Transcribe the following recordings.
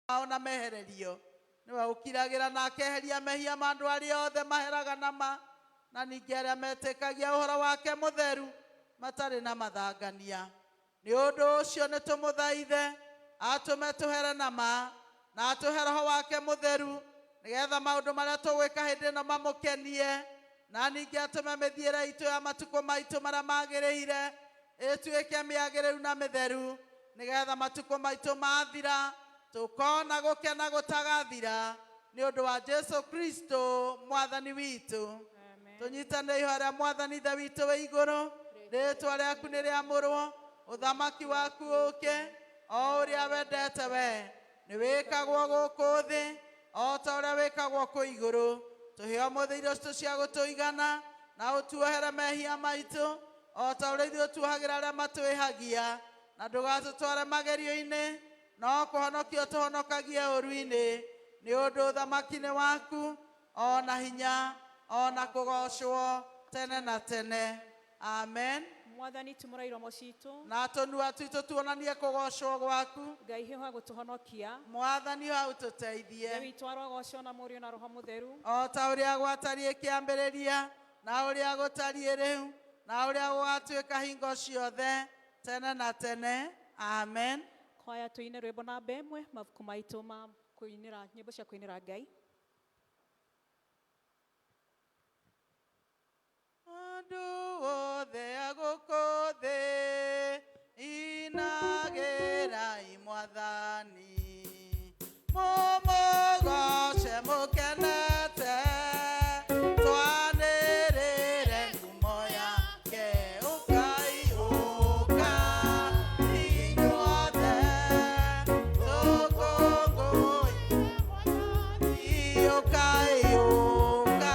ona mehererio niwe ukiragira na keheria mehia mandu aria othe maheraga nama na ningi aria metikagia uhoro wake mutheru matari na mathangania ni undu ucio ni tumuthaithe atume tuhere nama na atuhe roho wake mutheru nigetha maundu maria tugwika hindi no mamukenie na ningi atume mithiire itu ya matuko maitu maria magiriire ituike miagiriru na mitheru nigetha matuko maitu mathira tukona gukena gutagathira ni undu wa Jesu Kristo mwathani witu. Tunyitane ihoria mwathani tha witu we iguru ritwa riaku ni riamurwo uthamaki waku uke o uria wendete we ni wikagwo guku thi o ta uria wikagwo ku iguru tuheo muthiro stu cia gutuigana na utuohere mehia maitu o ta uria ithuĩ tuohagira aria matwihagia na ndugatutware magerio-ini no kuhonokio tuhonokagie ũru-inĩ nĩ ũndũ ũthamaki nĩ waku ona hinya ona kũgocwo tene na tene. Amen. Mwathani tumũrairo mũcitu na tũnua twitũ tuonanie kũgocwo gwaku. Ngai hiho gũtũhonokia mwathani wa ũtũteithie. Ngai witũ arogocwo na mũriũ na roho mũtheru o ta ũrĩa gwatariĩ kĩambĩrĩria na ũrĩa gũtariĩ rĩu na ũrĩa gũgatuĩka hingo ciothe tene na tene. Amen. Kwaya tuine rwĩmbo namba ĩmwe mabuku maitũ ma kuinĩra nyĩmbo cia kuinĩra Ngai. Andu othe agũkũ thĩ inagĩrai mwathani mũmũgoce mũkenete twanĩrĩre ngumo yake ũkai ũka inyuothe tũkũngũĩre mwathani ũkai ũka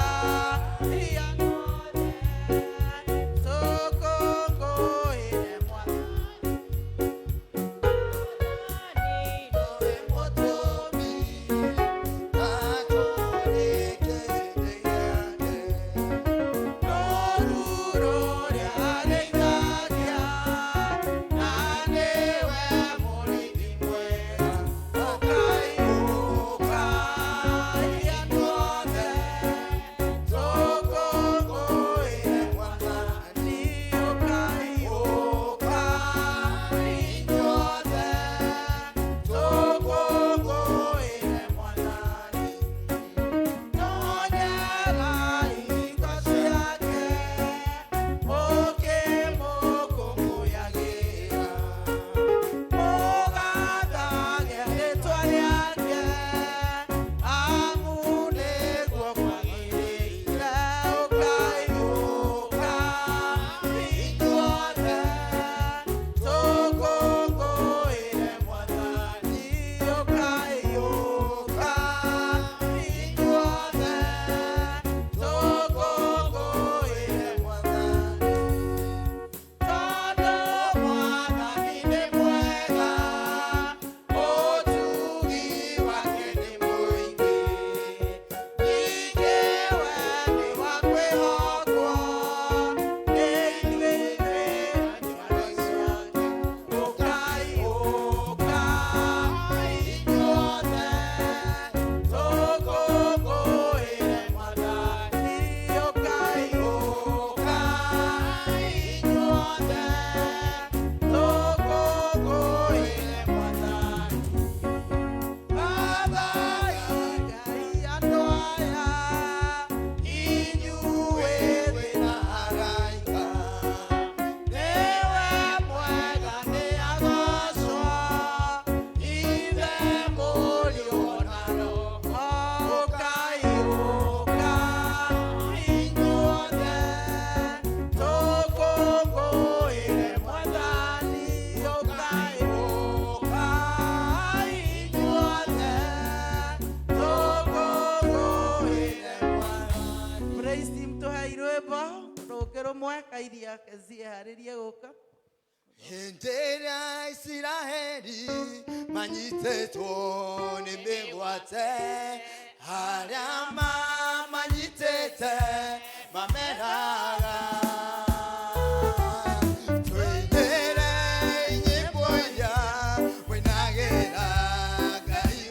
Hindera Israeli manyitetwo ni migwate harama manyitete mameraga twendere nyimbo ya winagera Ngai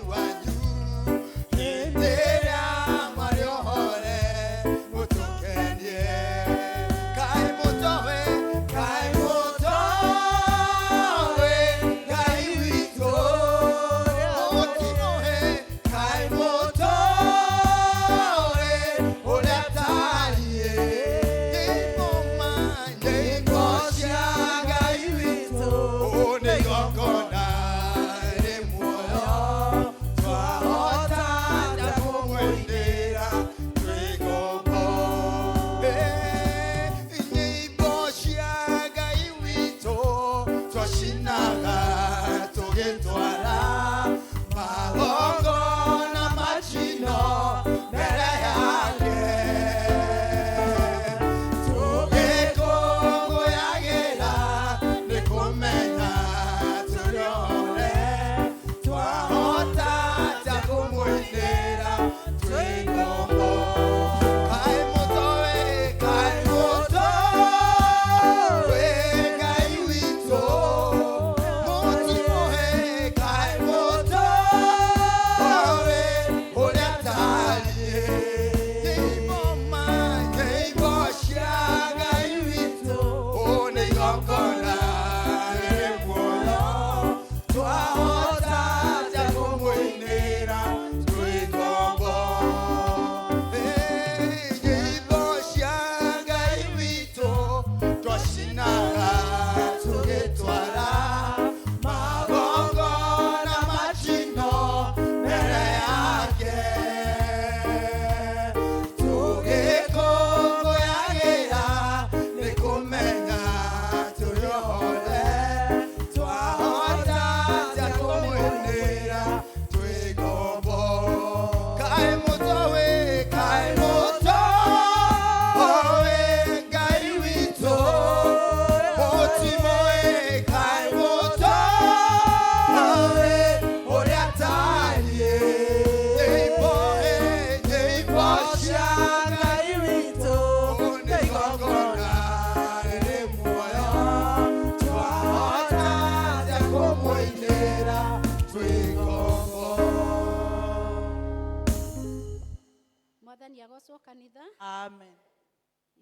Mwathani agocwo kanitha. Amen.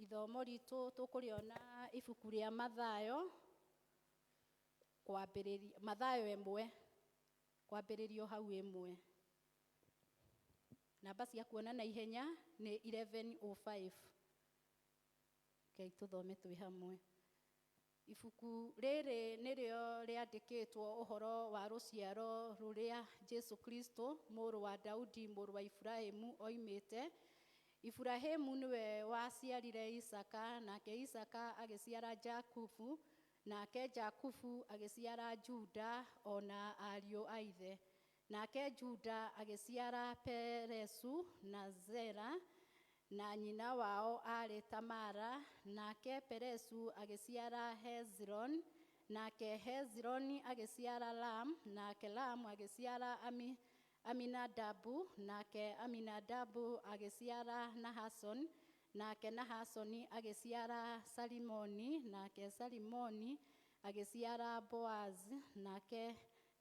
Ithomo ritũ tũkũrĩona ibuku rĩa Mathayo, Mathayo 1, kwambĩrĩrio hau 1. Namba cia kuona na ihenya nĩ 11:05. Tũthome twĩ hamwe. Ibuku rĩrĩ nĩrĩo rĩandĩkĩtwo ũhoro wa rũciaro rũrĩa Jesu Kristo, mũrũ wa Daudi, mũrũ wa Ibrahimu oimĩte. Ibrahimu nĩwe waciarire Isaka, nake Isaka agĩciara Jakubu, nake Jakubu agĩciara Juda ona ariũ a ithe. Nake Juda agĩciara Peresu na Zera, na nyina wao arĩ Tamara. Nake Peresu agĩciara Hezron, nake Hezron agĩciara Ram, nake Ram agĩciara Aminadabu, nake Aminadabu agĩciara Nahason, nake Nahasoni agĩciara Salimoni, nake Salimoni agĩciara Boaz,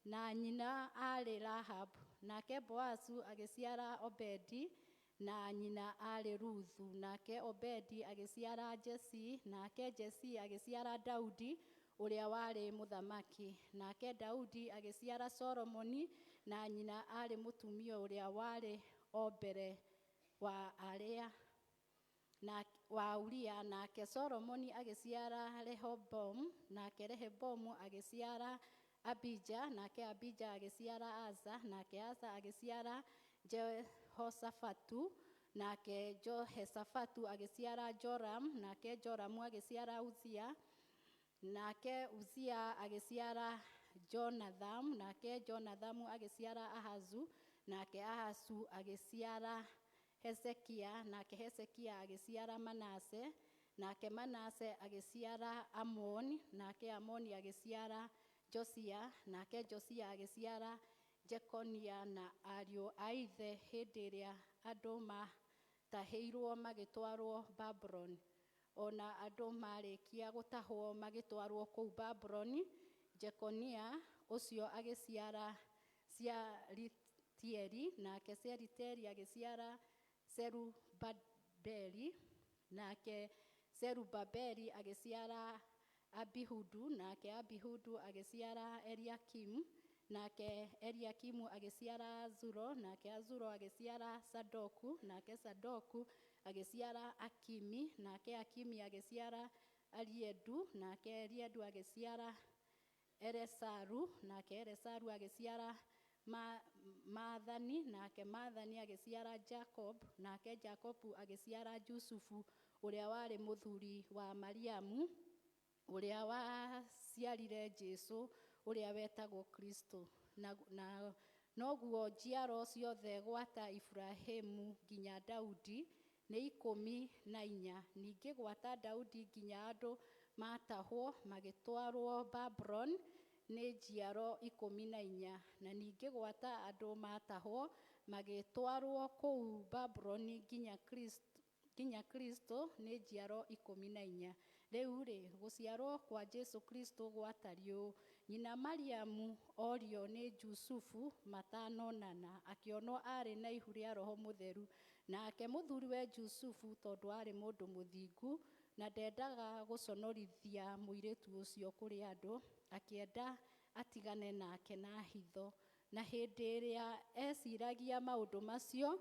na nyina arĩ Rahabu. Nake Boazu agĩciara Obedi, na nyina arĩ Ruthu. Nake Obedi agĩciara Jesi, nake Jesi agĩciara Daudi ũrĩa warĩ mũthamaki. Nake Daudi agĩciara Solomoni, na nyina arĩ mũtumia ũrĩa warĩ o mbere wa Uria. Nake Solomoni agĩciara Rehoboamu, nake Rehoboamu agĩciara Abija, nake Abija agĩciara Asa, nake Asa agĩciara Jehoshafatu, nake Jehoshafatu agĩciara Joram, nake Joramu agĩciara Uzia, nake Uzia agĩciara Jonathamu, nake Jonathamu agĩciara Ahazu, nake Ahazu agĩciara Hezekia, nake Hezekia agĩciara Manase, nake Manase agĩciara Amoni, nake Amoni agĩciara Josia, nake Josia agĩciara Jekonia na ariũ a ithe hĩndĩ ĩrĩa andũ matahĩirwo magĩtwarwo Babuloni. Ona andũ marĩkia gũtahwo magĩtwarwo kũu Babuloni, Jekonia ũcio agĩciara Shealitieli, nake Shealitieli agĩciara Zerubabeli, nake Zerubabeli agĩciara Abihudu, nake Abihudu agĩciara Eliakimu, nake Eliakimu agĩciara Azuro, nake Azuro agĩciara Sadoku, nake Sadoku agĩciara Akimi, nake Akimi agĩciara Eliedu, nake Eliedu agĩciara Elesaru, nake Elesaru agĩciara Maathani, nake Maathani agĩciara Jacob, nake Jacobu agĩciara Jusufu ũrĩa warĩ mũthuri wa Mariamu, ũrĩa waciarire Jesu ũrĩa wetagwo Kristo. Na noguo njiaro ciothe gwata Ibrahimu nginya Daudi nĩ 14. Ningĩ gwata Daudi nginya andũ matahwo magĩtwarwo Babuloni nĩ njiaro 14. Na ningĩ gwata andũ matahwo magĩtwarwo kũu Babuloni nginya Kristo nĩ njiaro 14. Rĩu-rĩ, gũciarwo kwa Jesu Kristo gwatariĩ. Nyina Mariamu orio nĩ Jusufu matanonana, akĩonwo arĩ na ihu rĩa Roho Mũtheru. Nake mũthuriwe Jusufu, tondũ arĩ mũndũ mũthingu na ndendaga gũconorithia mũirĩtu ũcio kũrĩ andũ, akĩenda atigane nake na hitho. Na hĩndĩ ĩrĩa eciragia maũndũ macio,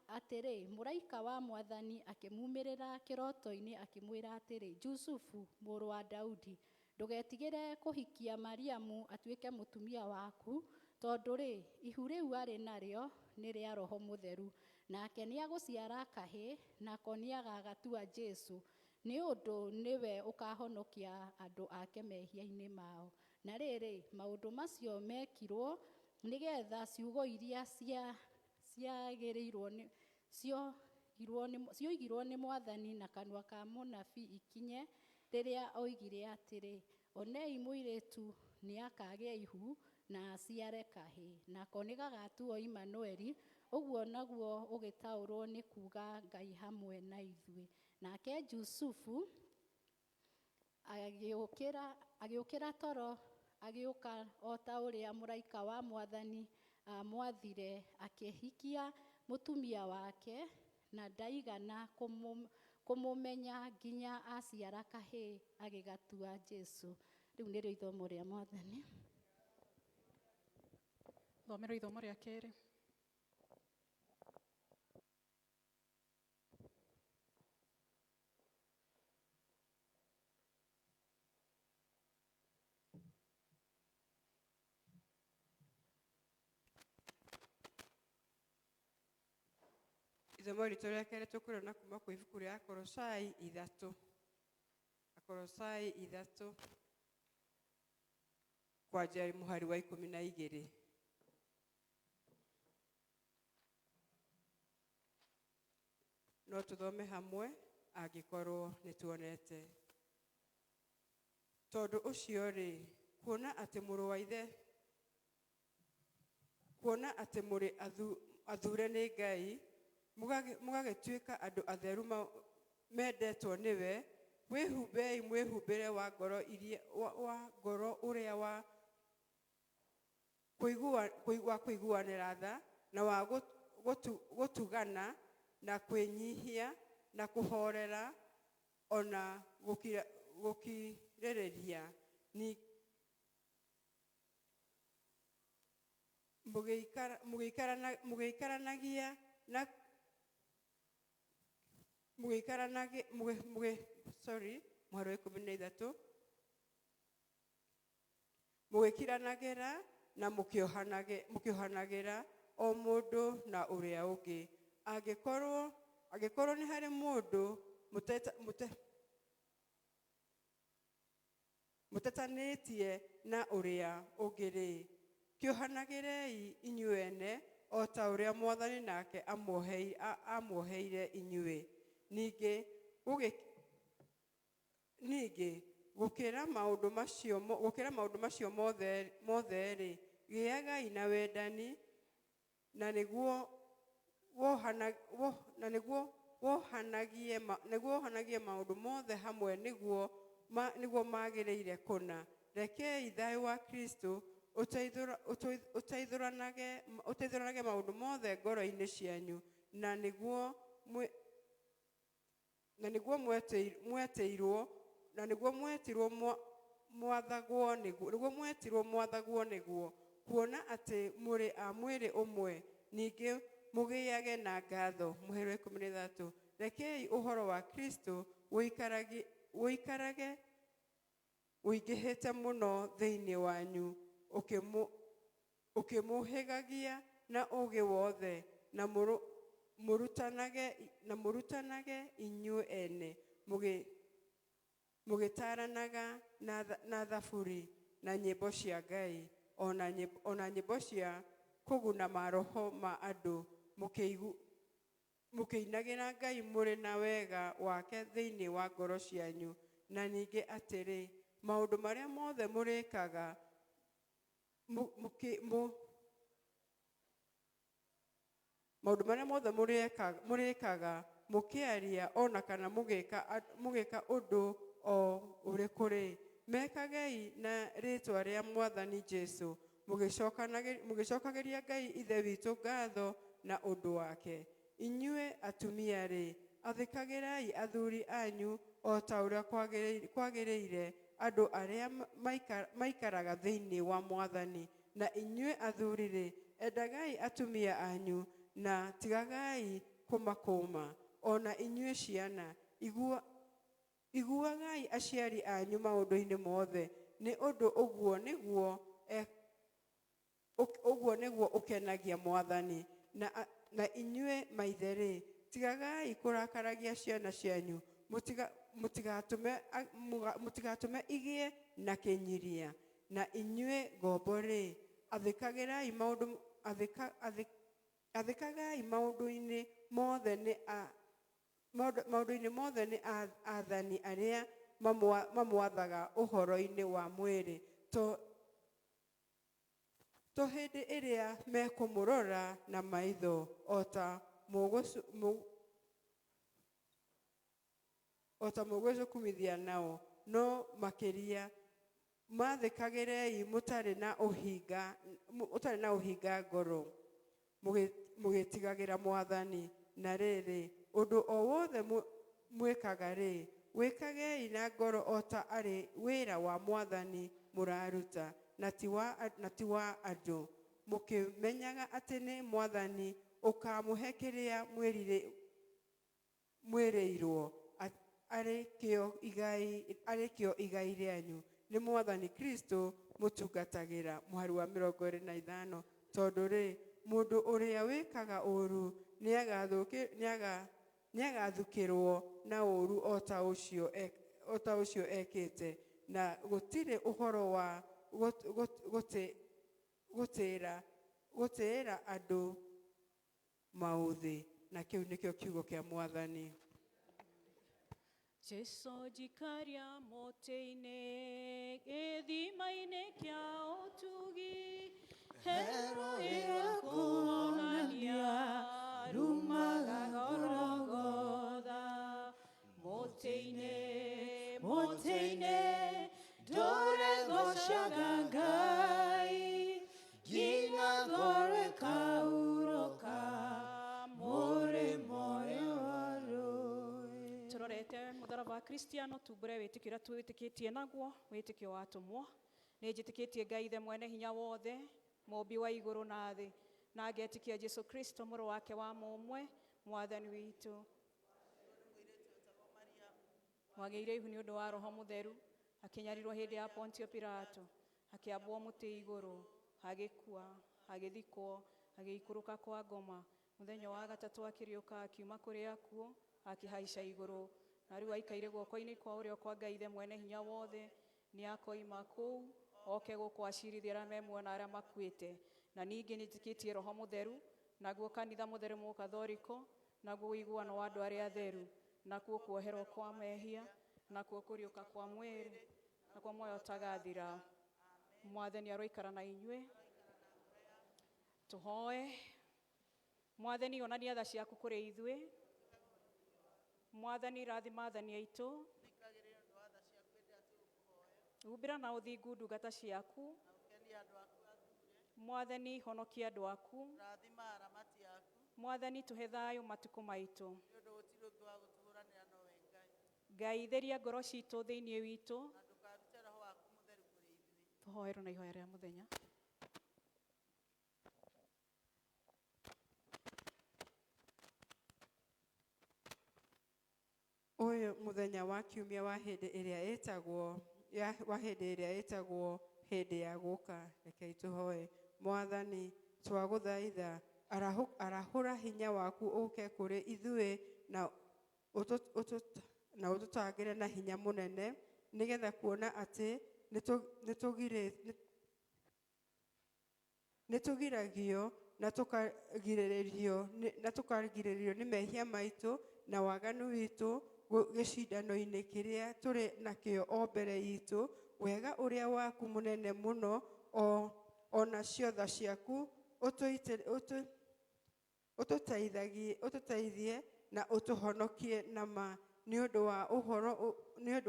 atĩrĩ, mũraika wa Mwathani akĩmumĩrĩra kĩroto-inĩ akĩmwĩra atĩrĩ, Jusufu, mũrũ wa Daudi, ndũgetigĩre kũhikia Mariamu atuĩke mũtumia waku, tondũ-rĩ, ihu rĩu arĩ narĩo nĩ rĩa Roho Mũtheru. Nake nĩagũciara kahĩ, nako nĩagagatua Jesu, nĩ ũndũ nĩwe ũkahonokia andũ ake mehia-inĩ mao. Na rĩrĩ, maũndũ macio mekirwo nĩgetha ciugo iria cioigirwo nĩ Mwathani na kanua ka mũnabii ikinye, rĩrĩa oigire atĩrĩ, onei mũirĩtu nĩakagĩa ihu na aciare kahĩ, nako nĩgagatuo Imanueli, ũguo naguo ũgĩtaũrwo nĩ kuuga Ngai hamwe na ithuĩ. Nake Jusufu agĩũkĩra toro, agĩũka o ta ũrĩa mũraika wa Mwathani amwathire, akĩhikia mũtumia wake, na ndaigana kũmũmenya nginya aciara kahĩĩ agĩgatua Jesu. Rĩu nĩrĩo ithomo rĩa Mwathani. Thomero ithomo rĩa kerĩ. Ithomo ritũ rĩa kerĩ tũkũrona kuma kwĩ ibuku rĩa Akolosai 3. Akolosai 3 kwanjia mũhari wa 12. No tũthome hamwe angĩkorwo nĩ tuonete. Tondũ ũcio rĩ, kuona atĩ mũrĩ athure nĩ Ngai, mũgagĩtuĩka andũ atheru mendetwo nĩwe, wĩhumbei mwĩhumbĩre wa ngoro ũrĩa wa kũiguanĩra tha na wa gũtugana na kwĩnyihia na kũhorera ona gũkirĩrĩria. Mũgĩikaranagia na mũgĩkiranagĩra na mũkĩohanagĩra o mũndũ na ũrĩa ũngĩ. Angĩkorwo nĩ harĩ mũndũ mũtetanĩtie na ũrĩa ũngĩ-rĩ, kĩohanagĩrei inyuĩ ene o ta ũrĩa Mwathani nake amuoheire inyuĩ. Ningĩ gũkĩra maũndũ macio mothe-rĩ, gĩagai na wendani, na nĩguo wohanagie maũndũ mothe hamwe nĩguo magĩrĩire kũna. Rekei thayũ wa Kristo ũteithũranage maũndũ mothe ngoro-inĩ cianyu, na nĩguo mwetirwo mwathagwo nĩguo, kuona atĩ mũrĩ a mwĩrĩ ũmwe, ningĩ mũgĩage na ngatho. Mũhari wa 13. Rekei ũhoro wa Kristo ũikarage ũingĩhĩte mũno thĩinĩ wanyu, ũkĩmũhĩgagia na ũũgĩ wothe, na mũrutanage inyuĩ ene, mũgĩtaranaga na thaburi na nyĩmbo cia Ngai, ona nyĩmbo cia kũguna maroho ma andũ, mũkĩinagĩra Ngai mũrĩ na wega wake thĩinĩ wa ngoro cianyu. Na ningĩ atĩrĩ, maũndũ marĩa mothe mũrĩkaga mũkĩaria ona kana mũgĩka ũndũ o ũrĩkũ-rĩ, mekagei na rĩĩtwa rĩa Mwathani Jesũ, mũgĩcokagĩria Ngai Ithe witũ ngatho na ũndũ wake. Inyuĩ atumia-rĩ, athĩkagĩrai athuri anyu o ta ũrĩa kwagĩrĩire andũ arĩa maikaraga thĩinĩ wa Mwathani. Na inyuĩ athuri-rĩ, endagai atumia anyu na tigagai kũmakũũma. Ona inyuĩ ciana, iguagai aciari anyu maũndũ-inĩ mothe, nĩ ũndũ ũguo nĩguo ũkenagia Mwathani. Na inyuĩ maithe-rĩ, tigagai kũrakaragia ciana cianyu, mũtigatũme igĩe na kĩnyiria. Na inyuĩ ngombo-rĩ, athĩkagai maũndũ-inĩ mothe nĩ aathani arĩa mamwathaga ũhoro-inĩ wa mwĩrĩ, to hĩndĩ ĩrĩa mekũmũrora na maitho o ta mũgũcukumithia nao, no makĩria mathĩkagĩrei mũtarĩ na ũhinga ngoro, mũgĩtigagĩra Mwathani. Na rĩrĩ, ũndũ o wothe mwĩkaga-rĩ, wĩkagei na ngoro o ta arĩ wĩra wa Mwathani mũraruta, na ti wa andũ, mũkĩmenyaga atĩ nĩ Mwathani ũkamũhe kĩrĩa mwĩrĩirwo arĩ kĩo igai rĩanyu. Nĩ Mwathani Kristo mũtungatagĩra. Mũhari wa 25. Tondũ-rĩ, mũndũ ũrĩa wĩkaga ũũru nĩagathukĩrwo na ũũru o ta ũcio ekĩte, na gũtirĩ ũhoro wa gũtĩĩra andũ maũthĩ. Na kĩu nĩkĩo kiugo kĩa Mwathani. Jesu jikaria mote-inĩ gĩthima-inĩ kĩa ũtugi, hero kuonania rumaga Golgotha. Mote-inĩ ndũrĩgocaga Ngai, nginya gore kaurũka mũrĩmo wa rũĩ. Tũrorete mũtharaba wa Kristiano tumbũre wĩtĩkio ũrĩa twĩtĩkĩtie naguo, wĩtĩkio wa atũmwo. Nĩ njĩtĩkĩtie Ngai ithe mwene hinya wothe, mũmbi wa igũrũ na thĩ, na ngetĩkia Jesu Kristo mũrũ wake wa mũmwe, Mwathani witũ, mwagĩire ihu nĩ ũndũ wa Roho Mũtheru, akĩnyarirwo hĩndĩ ya Pontio Pilato, akĩambwo mũtĩ igũrũ, agĩkua, agĩthikwo, agĩikũrũka kwa ngoma, mũthenya wa gatatũ akĩriũka akiuma kũrĩ akuũ, akĩhaica igũrũ, na rĩu aikaire guoko-inĩ kwa ũrĩo kwa Ngai ithe mwene hinya wothe. Nĩ akoima kũu oke gũkũ acirithie arĩa me muoyo na arĩa makuĩte. Na ningĩ nĩnjĩtĩkĩtie Roho Mũtheru, naguo kanitha mũtheru mũkathoriko, naguo ũiguano wa andũ arĩa atheru, nakuo kuoherwo kwa mehia, nakuo kũriũka kwa mwĩrĩ, nakuo muoyo ũtagathira. Mwathani aroikara na inyuĩ. Tũhoe. Mwathani onania tha ciaku kũrĩ ithuĩ. Mwathani rathima athani aitũ. Humbĩra na ũthingu ndungata ciaku. Mwathani honokia andũ aku. Mwathani tũhe thayũ matukũ maitũ. Ngai theria ngoro citũ thĩinĩ witũ. Tũhoerwo na ihoya rĩa mũthenya. Ũyũ mũthenya wa kiumia wa hĩndĩ ĩrĩa ĩtagwo hĩndĩ ya gũka. Rekei tũhoe. Mwathani twagũthaitha, arahũra hinya waku ũke kũrĩ ithuĩ na ũtũtangĩre na hinya mũnene, nĩgetha kuona atĩ nĩtũgiragio na tũkarigĩrĩrio nĩ mehia maitũ na waganu witũ gĩcindano-inĩ kĩrĩa tũrĩ nakĩo o mbere itũ. Wega ũrĩa waku mũnene mũno, ona ciotha ciaku ũtũteithie na ũtũhonokie nama, nĩ ũndũ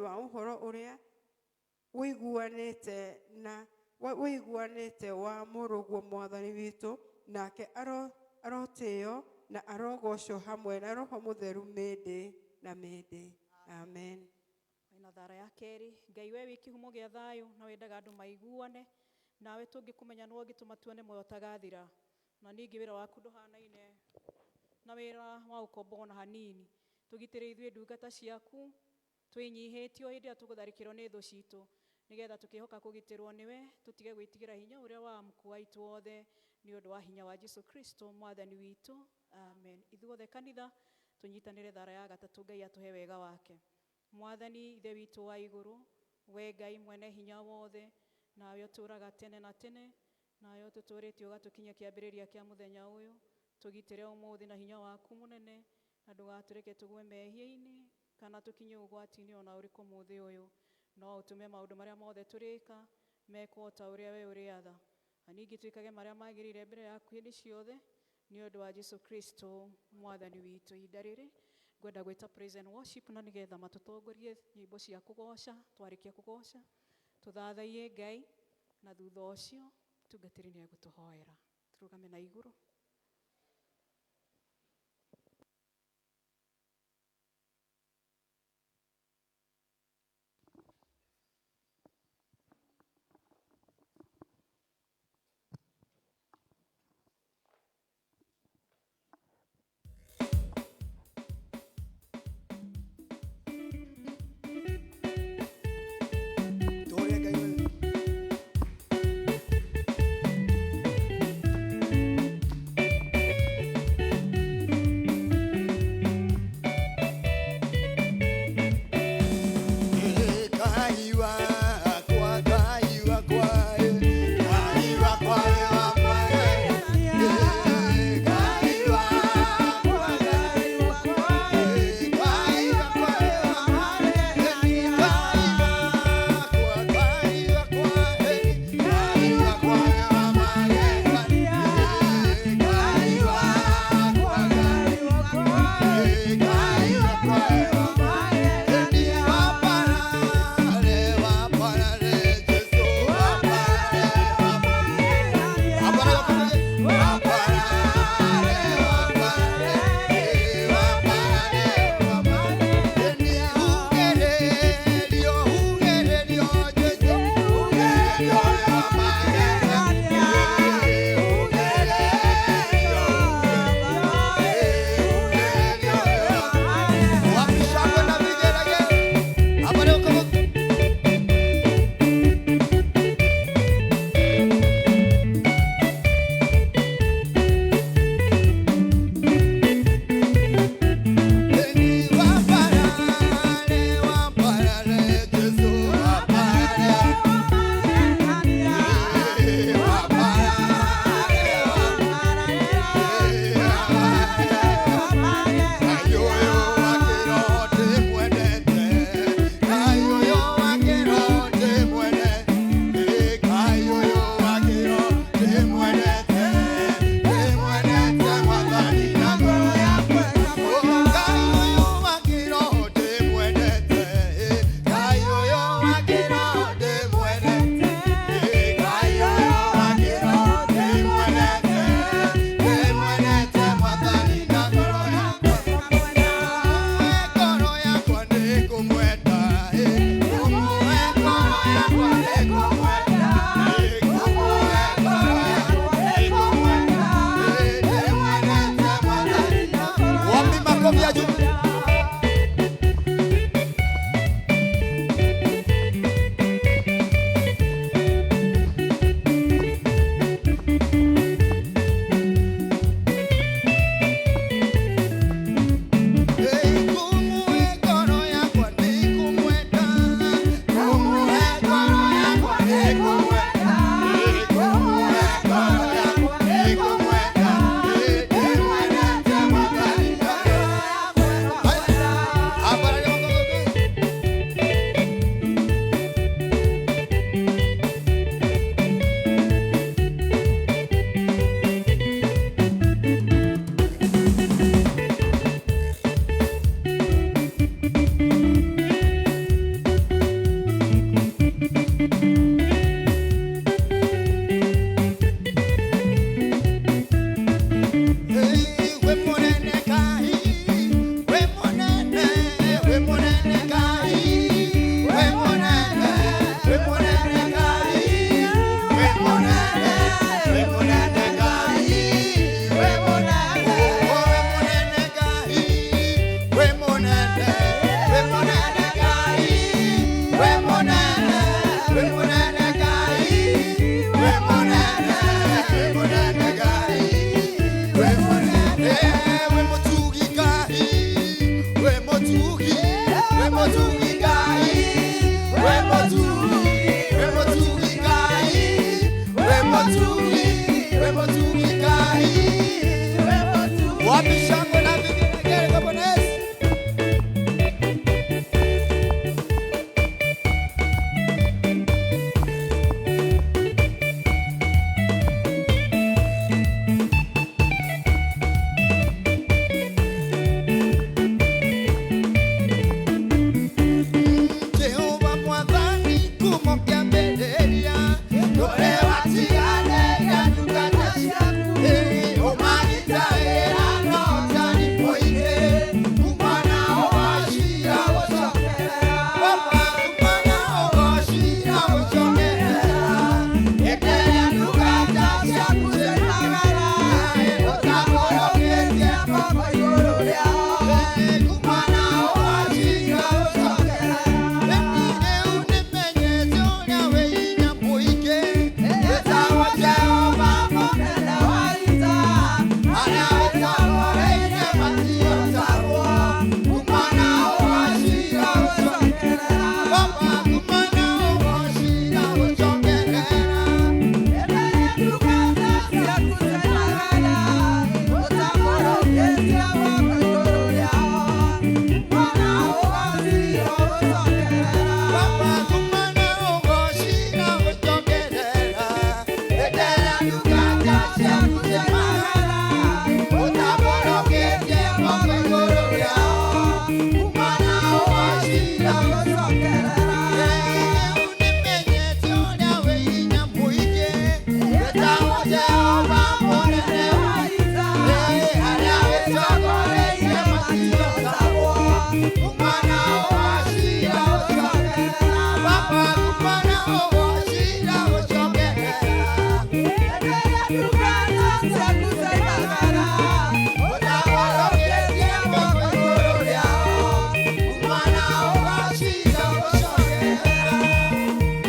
wa ũhoro ũrĩa wĩiguanĩte wa mũrũguo Mwathani witũ, nake arotĩo na arogocwo hamwe na Roho Mũtheru mĩndĩ na mĩndĩ. Amen. Na thara ya kerĩ. Ngai we wĩ kĩhumo gĩa thayũ, na wendaga andũ maiguane, nawe tũngĩkũmenya no ũngĩtũma tuone muoyo ũtagathira. Na ningĩ wĩra waku ndũhanaine na wĩra wa ũkombo ona hanini. Tũgitĩre ithuĩ ndungata ciaku, twĩnyihĩtie o hĩndĩ ĩrĩa tũgũtharĩkĩrwo nĩ thũ citũ, nĩgetha tũkĩhoka kũgitĩrwo nĩwe, tũtige gwĩtigĩra hinya ũrĩa wa mũkũ witũ wothe, nĩ ũndũ wa hinya wa Jesu Kristo Mwathani witũ. Amen. Ithuothe kanitha tũnyitanĩre thara ya gatatũ. Ngai atũhe wega wake. Mwathani ithe witũ wa igũrũ, we Ngai mwene hinya wothe, nawe ũtũũraga tene na tene, nawe ũtũtũrĩtie ũgatũkinyia kĩambĩrĩria kĩa mũthenya ũyũ. Tũgitĩre ũmũthĩ na hinya waku mũnene, na ndũgatũreke tũgwe mehia-inĩ kana tũkinye ũgwati-inĩ ona ũrĩkũ mũthĩ ũyũ. No ũtũme maũndũ marĩa mothe tũrĩka mekwo ta ũrĩa we ũrĩatha. Na ningĩ twĩkage marĩa magĩrĩire mbere yaku hĩndĩ ciothe, nĩ ũndũ wa Jesu Kristo Mwathani witũ. Ihinda rĩrĩ ngwenda gwĩta praise and worship, na nĩgetha matũtongorie nyĩmbo cia kũgoca. Twarĩkia kũgoca tũthathaiye Ngai, na thutha ũcio tungatĩri nĩ egũtũhoera. Tũrũgame na igũrũ.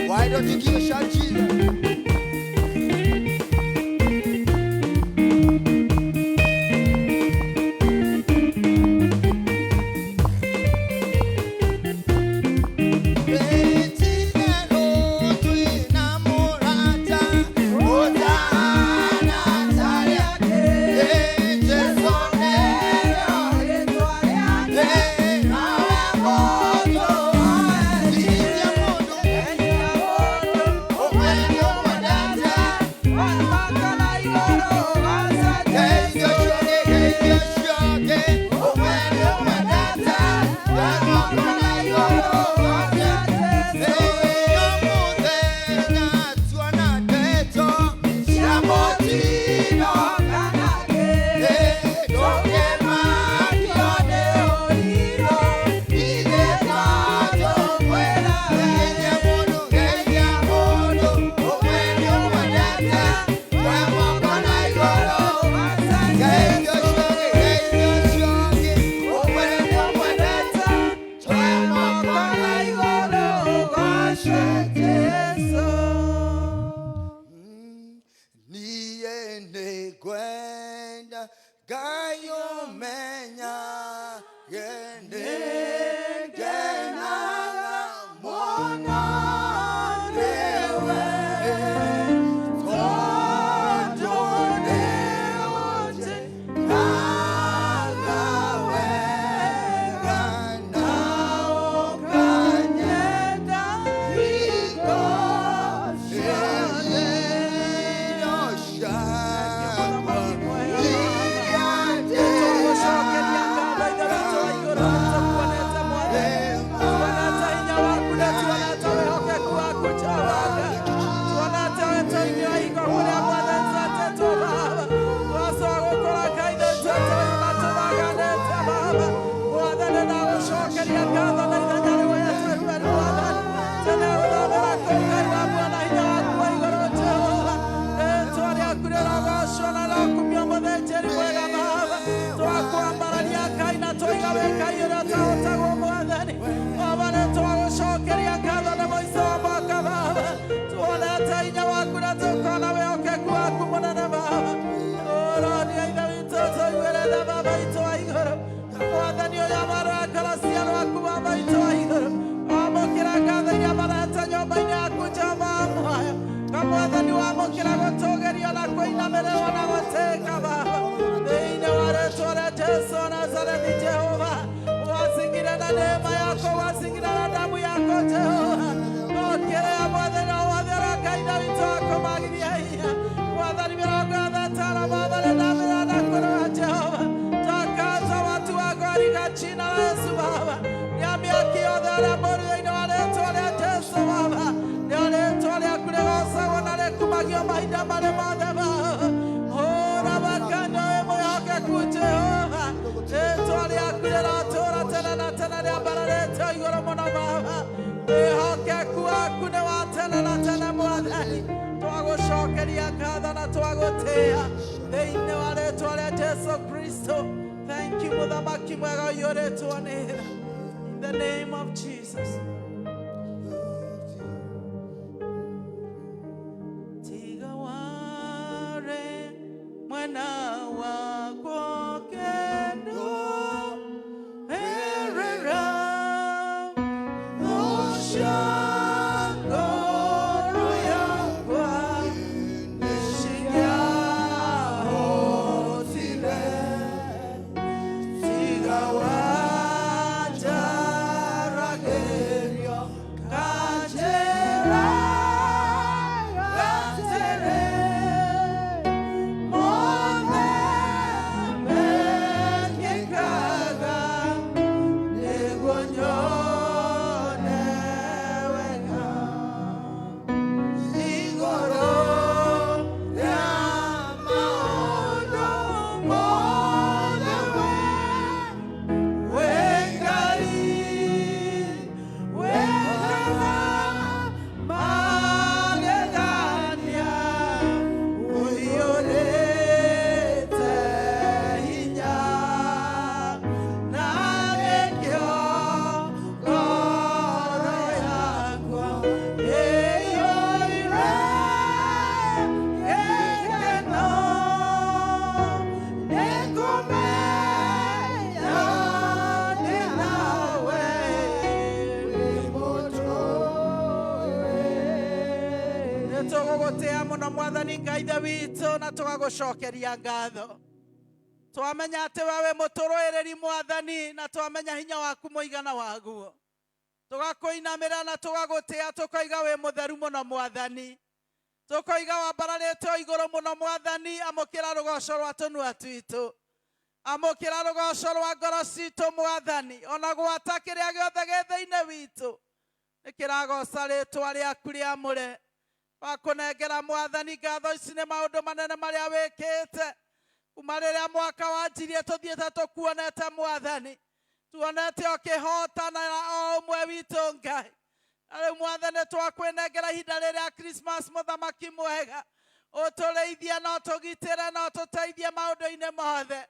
Why don't you give a shout, Jesus? Come on, mamerewa na gũtĩka Baba thĩinĩ wa rĩĩtwa rĩa Jesũ wa Nazarethi Jehova wasingire na neema yako wasingire na damu yako Jehova okĩrĩa mwathani wothe ũrĩa Ngai na witũ wako magiria hinya mwathani mĩrongo ĩtatũ Baba nĩndamĩra na kũrũa Jehova takaza watu wako katika jina la Yesu Baba ya miaki yothe ũrĩa mũũru thĩinĩ wa rĩĩtwa rĩa Jesũ Baba nĩo rĩĩtwa rĩaku rĩgocagwo na rĩkumagio mahinda marĩ mothe Baba hũra makano wĩ mwĩhokeku Jehova rĩĩtwa rĩaku rĩratũũra tene na tene rĩambararĩtwo igũrũ mũno Baba wĩhokeku waku nĩ wa tene na tene Mwathani twagũcokeria ngatho na twagũtĩĩa thĩinĩ wa rĩĩtwa rĩa Jesũ Kristo. Thank you mũthamaki mwega ũiyũrĩtwo nĩ tha in the name of Jesus. Tiga ware mwana wako kendo erera osha ngoro yakwa nishingia hotile tiga wajaragerio kajera gatere mone mekikaga negonyone wega igoro ya maono mone wengai wengana magegania uiorete hinya na gekyo ngoro yakwa yeyoire gekeno nekumenya ninawe nĩtũgũgũtĩĩa mũno Mwathani Ngai ithe witũ na tũgagũcokeria ngatho twamenya atĩ we wĩ mũtũrũĩrĩri Mwathani na twamenya hinya waku mũigana waguo tũgakũinamĩrĩra na tũgagũtĩĩa tũkoiga wĩ mũtheru mũno Mwathani tũkoiga wambararĩtwo igũrũ mũno Mwathani amũkĩra rũgoco rwa tũnua twitũ amũkĩra rũgoco rwa ngoro citũ Mwathani ona gwata kĩrĩa gĩothe gĩ thĩinĩ witũ nĩkĩragoca rĩĩtwa rĩaku rĩamũre wakũnengera Mwathani ngatho ici nĩ maũndũ manene marĩa wĩkĩte kuma rĩrĩa mwaka wanjirie tũthiĩte tũkuonete Mwathani tuonete ũkĩhotanĩra o ũmwe witũ Ngai na rĩu Mwathani twakwĩnengera ihinda rĩrĩa Christmas mũthamaki mwega ũtũrĩithie na ũtũgitĩre na ũtũteithie maũndũ-inĩ mothe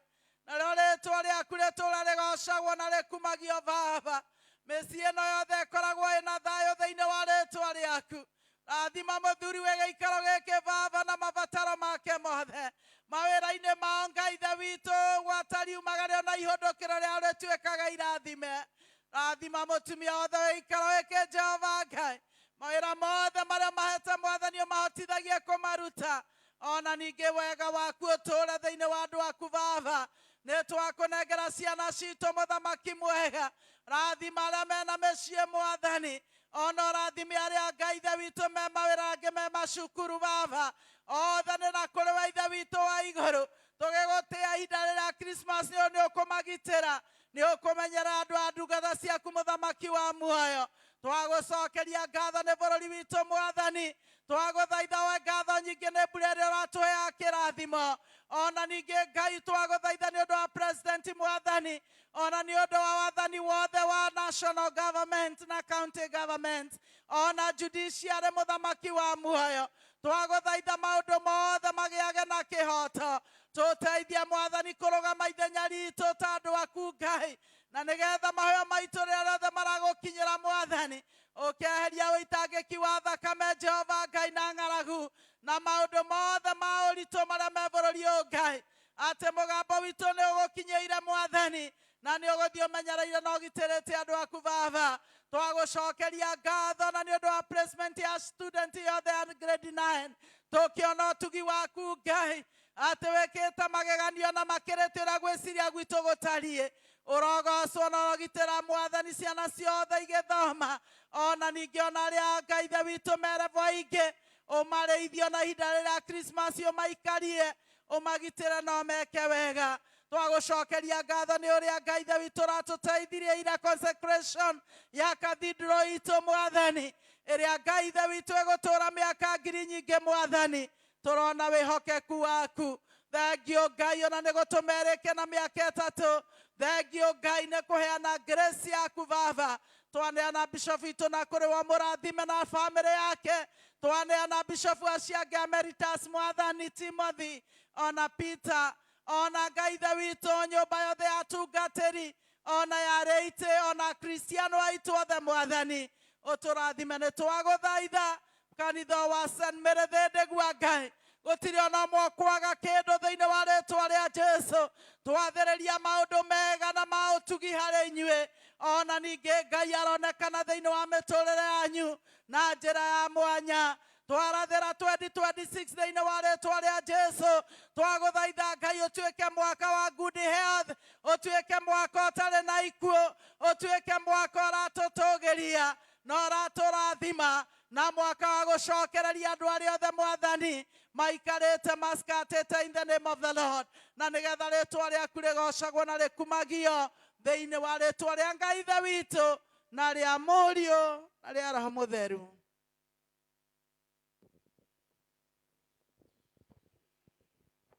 narĩo rĩĩtwa rĩaku rĩtũũra rĩgocagwo na rĩkumagio Baba mĩciĩ ĩno yothe ĩkoragwo ĩna thayũ thĩinĩ wa rĩĩtwa rĩaku rathima mũthuri we gĩikaro gĩkĩ Baba na mabataro make mothe mawĩra-inĩ mao Ngai ithe witũ gwatariumagario na ihũndũkĩro rĩao rĩtuĩkaga irathime rathima mũtumia wothe wa gĩikaro gĩkĩ Jehova Ngai mawĩra mothe marĩa mahete Mwathani ũmahotithagie kũmaruta ona ningĩ wega waku ũtũũre thĩinĩ wa andũ aku Baba nĩtwakũnengera ciana citũ mũthamaki mwega rathima arĩa mena mĩciĩ Mwathani ona ũrathime arĩa Ngai ithe witũ me mawĩra angĩ me macukuru Baba othe nĩ na kũrĩ we ithe witũ wa igũrũ tũgĩgũtĩĩa ihinda rĩrĩa Christmas nĩ ũkũmagitĩra nĩ ũkũmenyera andũ a ndungata ciaku mũthamaki wa muoyo twagũcokeria ngatho nĩ bũrũri witũ Mwathani twagũthaitha we ngatho nyingĩ nĩ mbura ĩrĩa ũratũhe ya kĩrathimo ona ningĩ Ngai twagũthaitha nĩ ũndũ wa president Mwathani ona nĩ ũndũ wa wathani wothe wa national government na county government ona judiciary mũthamaki wa muoyo twagũthaitha maũndũ mothe magĩage na kĩhoto tũteithie Mwathani kũrũgama ithenya ritũ ta andũ aku Ngai na nĩgetha mahoya maitũ rĩrĩa rĩothe maragũkinyĩra Mwathani ũkeheria wĩitangĩki wa thakame Jehova Ngai na ng'aragu na maũndũ mothe ma ũritũ marĩa me bũrũri ũyũ Ngai atĩ mũgambo witũ nĩ ũgũkinyĩire Mwathani na nĩ ũgũthiĩ ũmenyereire na ũgitĩrĩte andũ aku Baba twagũcokeria ngatho na nĩ ũndũ wa placement ya student yothe ya grade 9 tũkĩona ũtugi waku Ngai atĩ wĩkĩte mageganio na makĩrĩte ũrĩa gwĩciria gwitũ gũtariĩ. Ũrogocwo na ũrogitĩra Mwathani ciana ciothe igĩthoma, ona ningĩ ona arĩa Ngai Ithe witũ merevo ingĩ ũmarĩithio na ihinda rĩrĩa Christmas ũmaikarie, ũmagitĩre na ũmeke wega. Twagũcokeria ngatho nĩ ũrĩa Ngai Ithe witũ ũratũteithirie ira consecration ya cathedral itũ Mwathani, ĩrĩa Ngai Ithe witũ ĩgũtũũra mĩaka ngiri nyingĩ Mwathani. Tũrona wĩhokeku waku. Thengiũ Ngai ona nĩ gũtũmerĩke na mĩaka ĩtatũ. Thengiũ Ngai nĩ kũheana grace yaku Baba. Twaneana Bishop witũ na kũrĩ wa mũrathime na family yake. Twaneana Bishop wa Cianga Emeritus Mwathani Timothy, ona Peter, ona Ngai Ithe witũ nyũmba yothe ya tungatĩri, ona yarĩ itĩ, ona Kristiano aitũ othe Mwathani. Ũtũrathime nĩ twagũthaitha. Kanitha wa St. Mary thĩndĩgua Ngai, gũtirĩ ona ũmwe kwaga kĩndũ thĩinĩ wa rĩĩtwa rĩa Jesũ. Twathĩrĩria maũndũ mega na ma ũtugi harĩ inyuĩ. Ona ningĩ Ngai aronekana thĩinĩ wa mĩtũrĩre yanyu na njĩra ya mwanya. Twarathĩra 2026 thĩinĩ wa rĩĩtwa rĩa Jesũ. Twagũthaitha Ngai ũtuĩke mwaka wa good health, ũtuĩke mwaka ũtarĩ na ikuũ, ũtuĩke mwaka ũratũtũgĩria na ũratũrathima, na mwaka wa gũcokereria andũ arĩa othe Mwathani maikarĩte maskatĩte in the name of the Lord, na nĩgetha rĩĩtwa rĩaku rĩgocagwo na rĩkumagio thĩinĩ wa rĩĩtwa rĩa Ngai Ithe witũ na rĩa Mũriũ na rĩa Roho Mũtheru.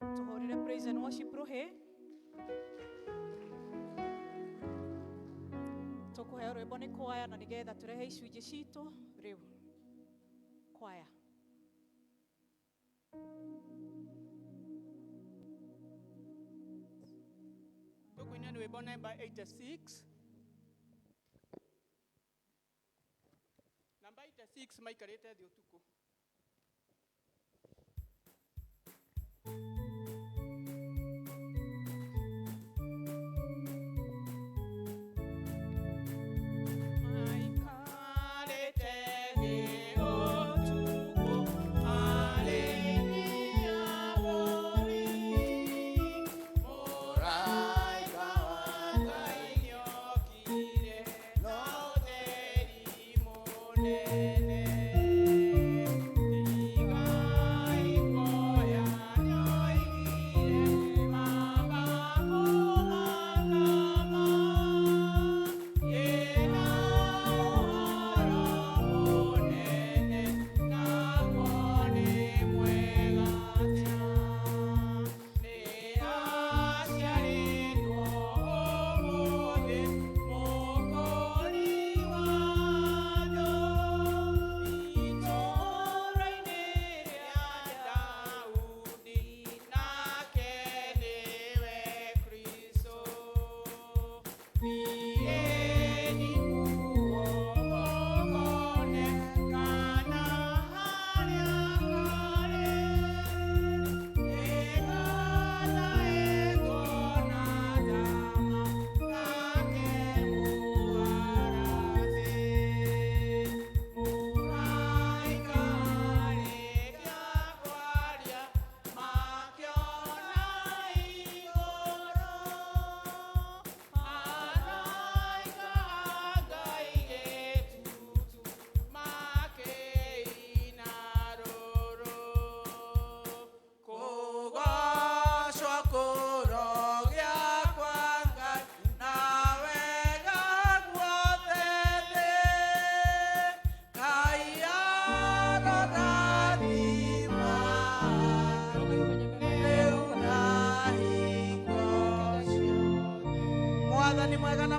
Tũhũrĩre praise and worship rũhĩ. Tũkũheo rwĩmbo nĩ kwaya na nĩgetha tũrehe icunjĩ citũ rĩu. Kwaya. Tũkũina rwĩmbo number 86. Number 86 maikarĩte thĩ ũtukũ.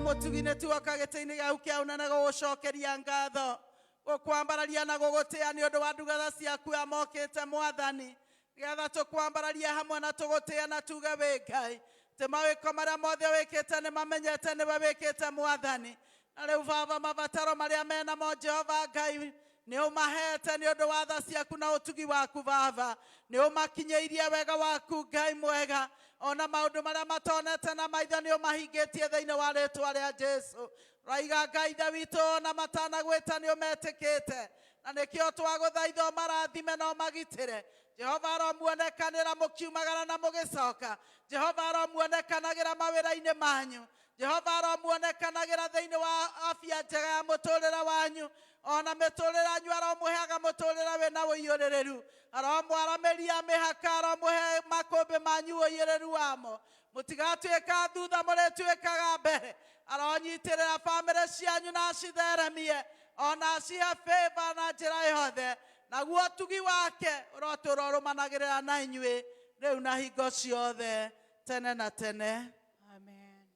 Mũtugi-inĩ tuoka gĩtĩ-inĩ gĩaku kĩa ũnene gũgũcokeria ngatho, gũkwambararia na gũgũtĩĩa nĩ ũndũ wa ndungata ciaku amokĩte Mwathani, nĩgetha tũkwambararie hamwe na tũgũtĩĩa na tuge wĩ Ngai, atĩ mawĩko marĩa mothe wĩkĩte nĩ mamenyete nĩwe wĩkĩte Mwathani. Na rĩu Baba, mabataro marĩa menamo Jehova Ngai nĩ ũmahete nĩ ũndũ wa tha ciaku na ũtugi waku Baba, nĩ ũmakinyĩirie wega waku Ngai mwega, ona maũndũ marĩa matonete na maitho nĩ ũmahingĩtie thĩinĩ wa rĩĩtwa rĩa Jesũ. Raiga Ngai Ithe witũ ona matanagwĩta nĩ ũmetĩkĩte, na nĩkĩo twagũthaitha ũmarathime na ũmagitĩre Jehova aromuonekanĩra mũkiumagara na mũgĩcoka. Jehova aromuonekanagĩra mawĩra-inĩ manyu. Jehova aromuonekanagĩra thĩinĩ wa afya njega ya mũtũrĩre wanyu. Ona mĩtũrĩre yanyu aromũheaga mũtũrĩre wĩna ũiyũrĩrĩru. Aromwaramĩria mĩhaka, aromũhe makũmbĩ manyu ũiyũrĩru wamo. Mũtigatuĩka thutha, mũrĩtuĩkaga mbere. Aronyitĩrĩra bamĩrĩ cianyu na acitheremie, ona acihe favor na njĩra yothe. Naguo ũtugi wake ũrotũra ũrũmanagĩrĩra na inyuĩ rĩu na hingo ciothe tene na tene. Amen.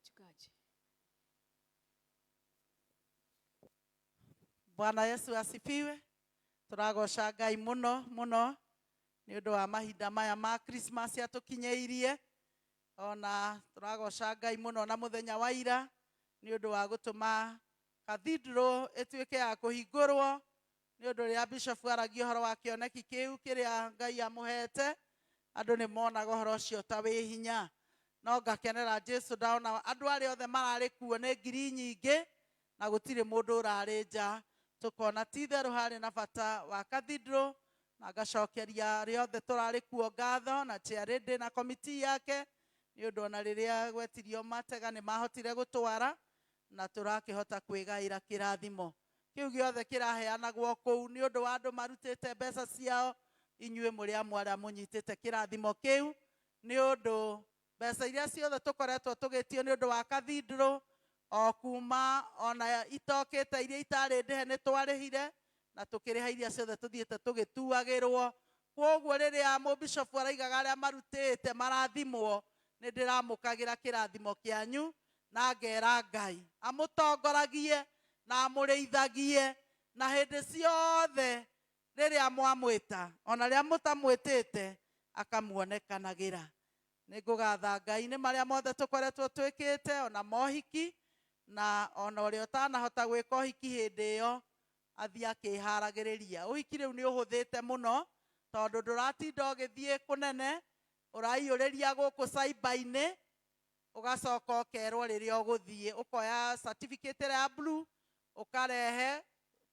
Mchungaji. Bwana Yesu asifiwe. Tũragoca Ngai mũno mũno nĩ ũndũ wa mahinda maya ma Christmas atũkinyĩirie. Ona tũragoca Ngai mũno na mũthenya wa ira nĩ ũndũ wa gũtũma cathedral ĩtuĩke ya kũhingũrwo nĩ ũndũ rĩrĩa bishop aragia ũhoro wa kĩoneki kĩu kĩrĩa Ngai amũhete, andũ nĩ monaga ũhoro ũcio ta wĩ hinya. No ngakenera Jesu ndaona andũ arĩa othe mararĩ kuo nĩ ngiri nyingĩ na gũtirĩ mũndũ ũrarĩ nja. Tũkona ti itherũ harĩ na bata wa cathedral, na ngacokeria arĩa othe tũrarĩ kuo ngatho na chairlady na committee yake nĩ ũndũ ona rĩrĩa gwetirio matega nĩ mahotire gũtwara na tũrakĩhota kwĩgaĩra kĩrathimo kĩu gĩothe kĩraheanagwo kũu nĩ ũndũ wa andũ marutĩte mbeca ciao. Inyuĩ mũrĩ amwe arĩa mũnyitĩte kĩrathimo kĩu nĩ ũndũ mbeca iria ciothe tũkoretwo tũgĩtio nĩ ũndũ wa cathedral, o kuma ona itokĩte iria itarĩ ndĩhe nĩ twarĩhire na tũkĩrĩha iria ciothe tũthiĩte tũgĩtuagĩrwo. Koguo rĩrĩa mũbishofu araigaga arĩa marutĩte marathimwo, nĩ ndĩramũkagĩra kĩrathimo kĩanyu na ngera Ngai amũtongoragie na amũrĩithagie na hĩndĩ ciothe rĩrĩa mwamwĩta, ona rĩrĩa mũtamwĩtĩte akamuonekanagĩra. Nĩ ngũgatha Ngai-inĩ marĩa mothe tũkoretwo twĩkĩte, ona mohiki, na ona ũrĩa ũtanahota gwĩka ũhiki hĩndĩ ĩyo athiĩ akĩharagĩrĩria. Ũhiki rĩu nĩ ũhũthĩte mũno tondũ ndũratinda ũgĩthiĩ kũnene, ũraiyũrĩria gũkũ cyber-inĩ ũgacoka ũkerwo rĩrĩa ũgũthiĩ, ũkoya certificate ya blue ũkarehe,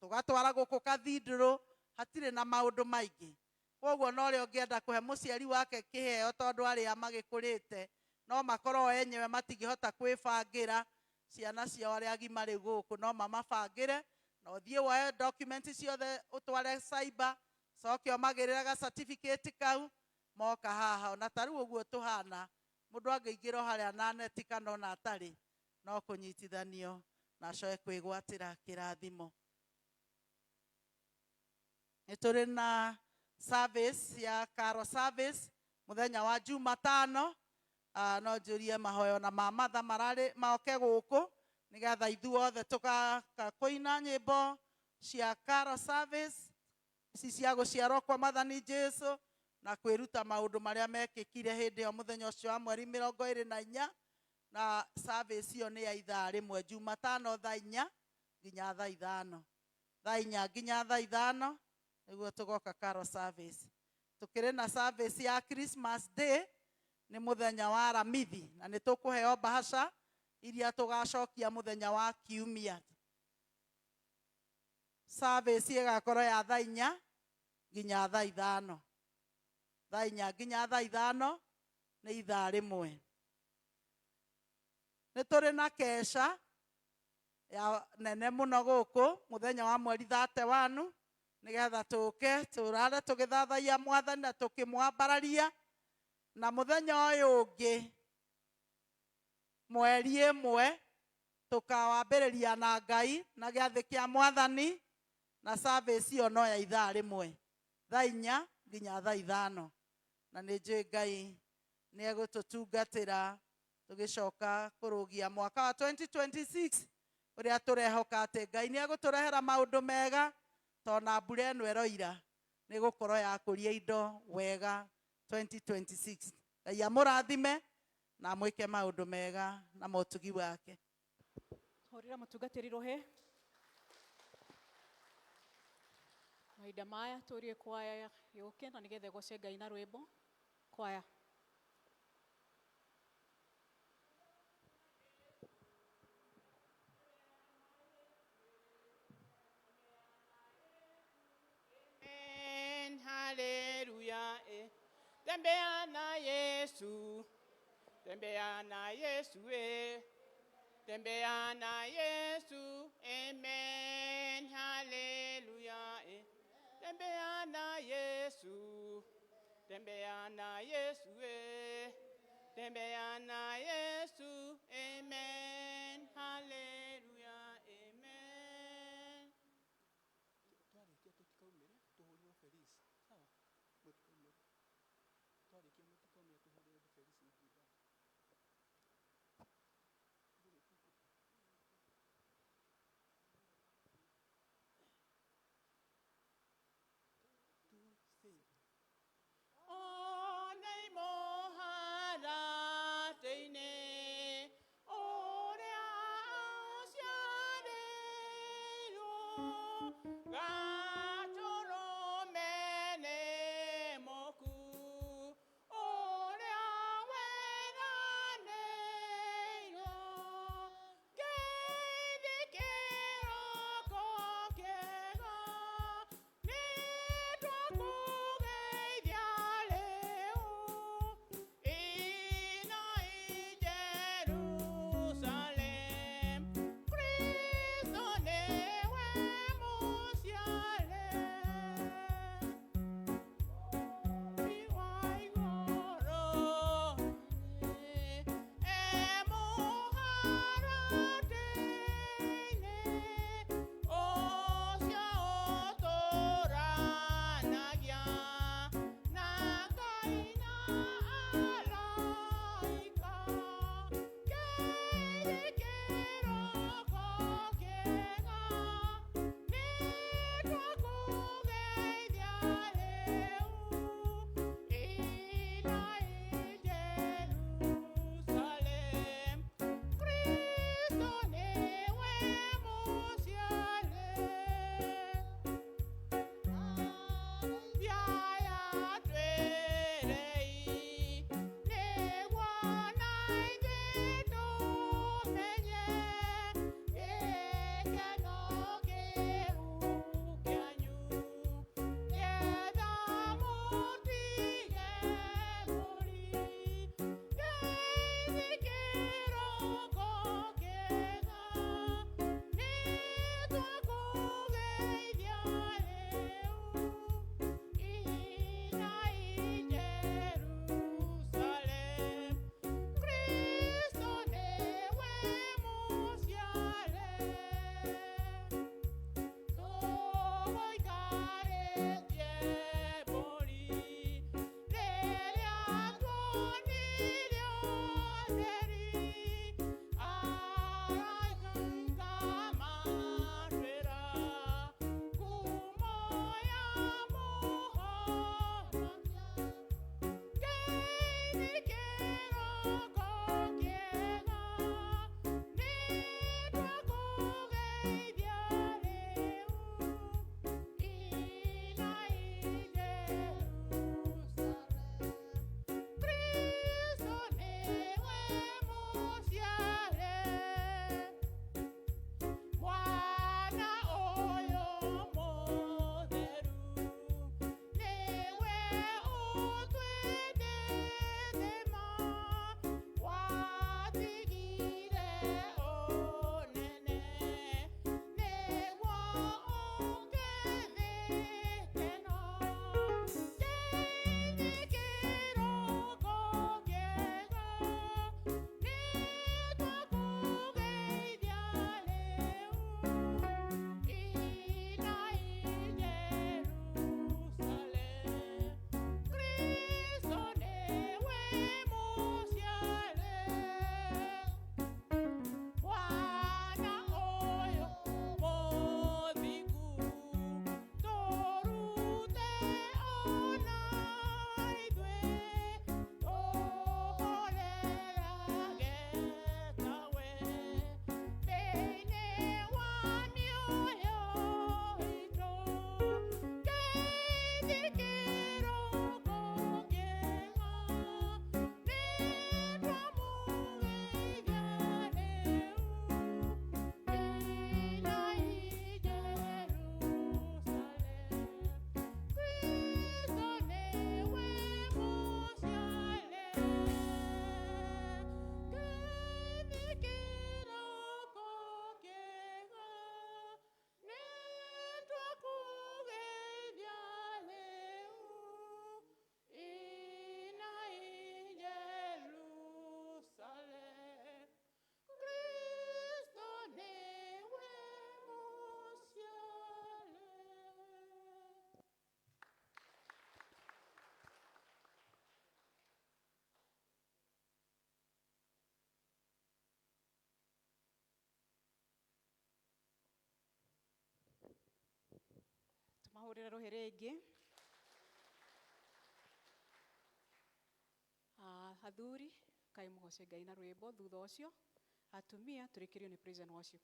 tũgatwara gũkũ cathedral, hatirĩ na maũndũ maingĩ. Koguo no rĩo ũngĩenda kũhe mũciari wake kĩheo tondũ arĩa magĩkũrĩte no makorwo enyewe matingĩhota kwĩbangĩra, ciana ciao arĩa agima rĩu gũkũ no mamabangĩre, na ũthiĩ woe document ciothe ũtware cyber, coke ũmagĩrĩre ga certificate kau, moka haha. Ona ta rĩu ũguo tũhana, mũndũ angĩingĩra harĩa na neti kana ona atarĩ, no kũnyitithanio na acoke kwĩgwatĩra kĩrathimo. Nĩ tũrĩ na service ya carol service mũthenya wa Jumatano. No njũrie mahoyo na mamatha mararĩ moke gũkũ nĩgetha ithuothe tũgakũina nyĩmbo cia carol service ici cia gũciarwo kwa Mwathani Jesu na kwĩruta maũndũ marĩa mekĩkire hĩndĩ ĩyo mũthenya ũcio wa mweri 24, na service ĩyo nĩ ya ithaa rĩmwe Jumatano thaa 4 nginya thaa 5, thaa 4 nginya thaa 5 nĩguo tũgoka carol service. Tũkĩrĩ na service ya Christmas Day nĩ mũthenya wa aramithi, na nĩ tũkũheo bahasha iria tũgacokia mũthenya wa kiumia. Service ĩgakorwo ya thaa 4 nginya thaa 5, thaa 4 nginya thaa 5 nĩ ithaa rĩmwe. Nĩ tũrĩ na kesha ya nene mũno gũkũ mũthenya wa mweri 31 nĩgetha tũke tũrare tũgĩthathaia Mwathani na tũkĩmwambararia, na mũthenya ũyũ ũngĩ mweri 1 tũkawambĩrĩria na Ngai na gĩathĩ kĩa Mwathani, na service ĩyo no ya ithaa rĩmwe, thaa 4 nginya thaa 5, na nĩ njũĩ Ngai nĩ egũtũtungatĩra tũgĩcoka kũrũgia mwaka wa 2026 ũrĩa tũrehoka atĩ Ngai nĩ egũtũrehera maũndũ mega, tona mbura ĩno ĩroira nĩ gũkorwo ya kũria indo wega 2026. Ngai amũrathime na mwĩke maũndũ mega na mũtugi wake. Horera mũtungatĩri rohe. Mahinda maya tũrie kwaya yũke na nĩgetha ĩgoce Ngai na rwĩmbo. Kwaya. tembea na Yesu, tembea na Yesu, tembea na Yesu, amen, hallelujah, tembea na Yesu, tembea na Yesu, tembea na Yesu, amen, hallelujah, amen. Twarikia tutikaumire tuhuriwe Felisi, sawa? Mutikaumire. Twarikia mutikaumire tuhuriwe Felisi na kibali. Oh, nei mohara teine, oh, tũmahũrĩre rũhĩ rĩngĩ. Athuri, kaĩ mũgoce Ngai na rwĩmbo. Thutha ũcio atumia tũrĩkĩrio nĩ praise and worship.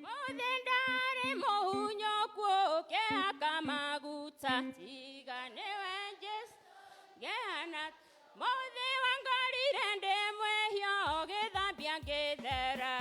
Mothendari mohunyo kuoke akamaguta tiganewe Jesu gehana mothe wangarire ndemwehio githambia ngithera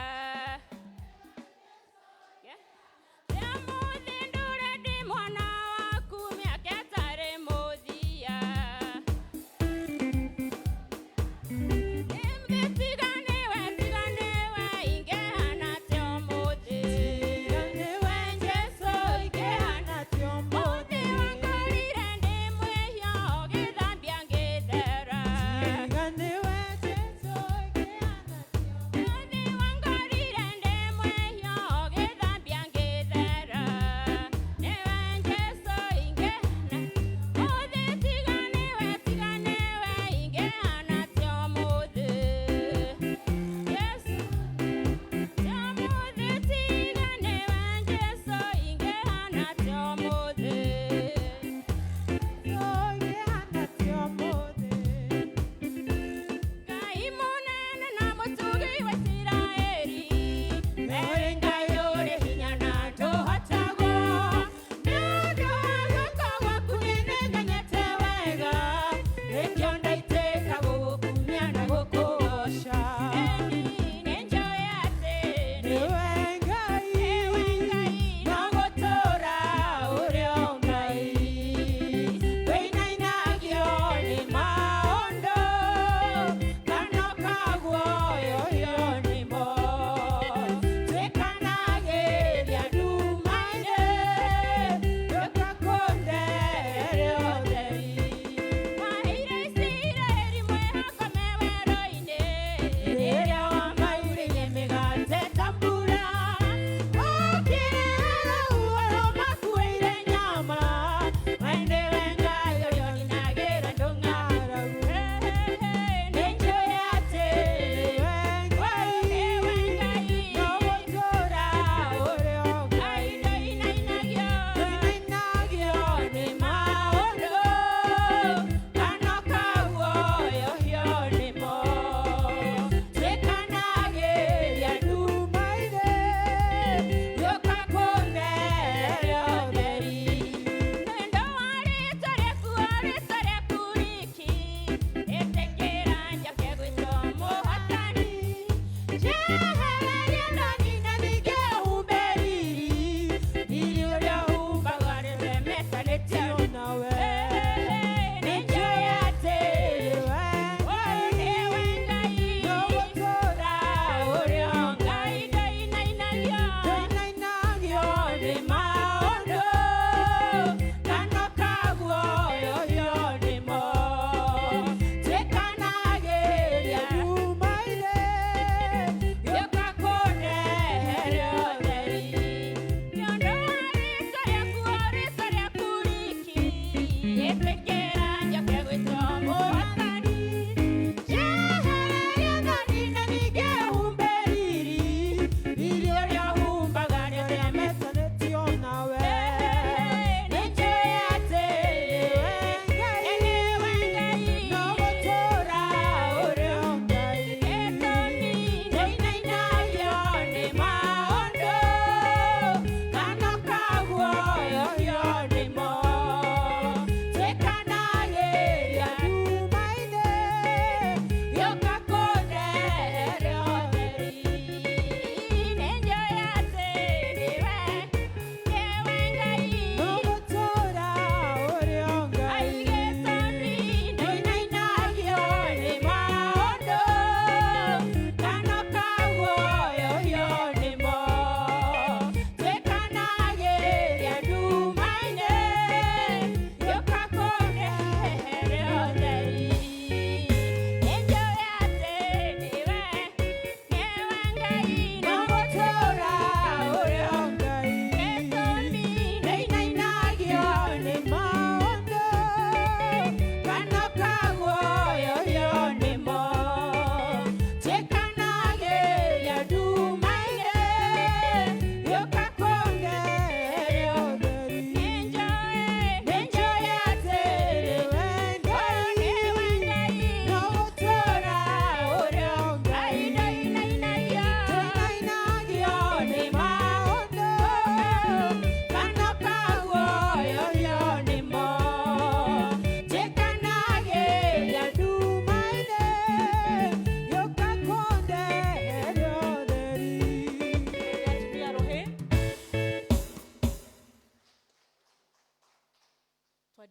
Yo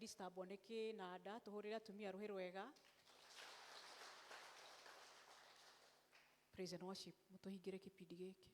disturb niki na nda tuhurire atumia ruhi rwega. Praise and worship. Mutuhingire kipindi giki.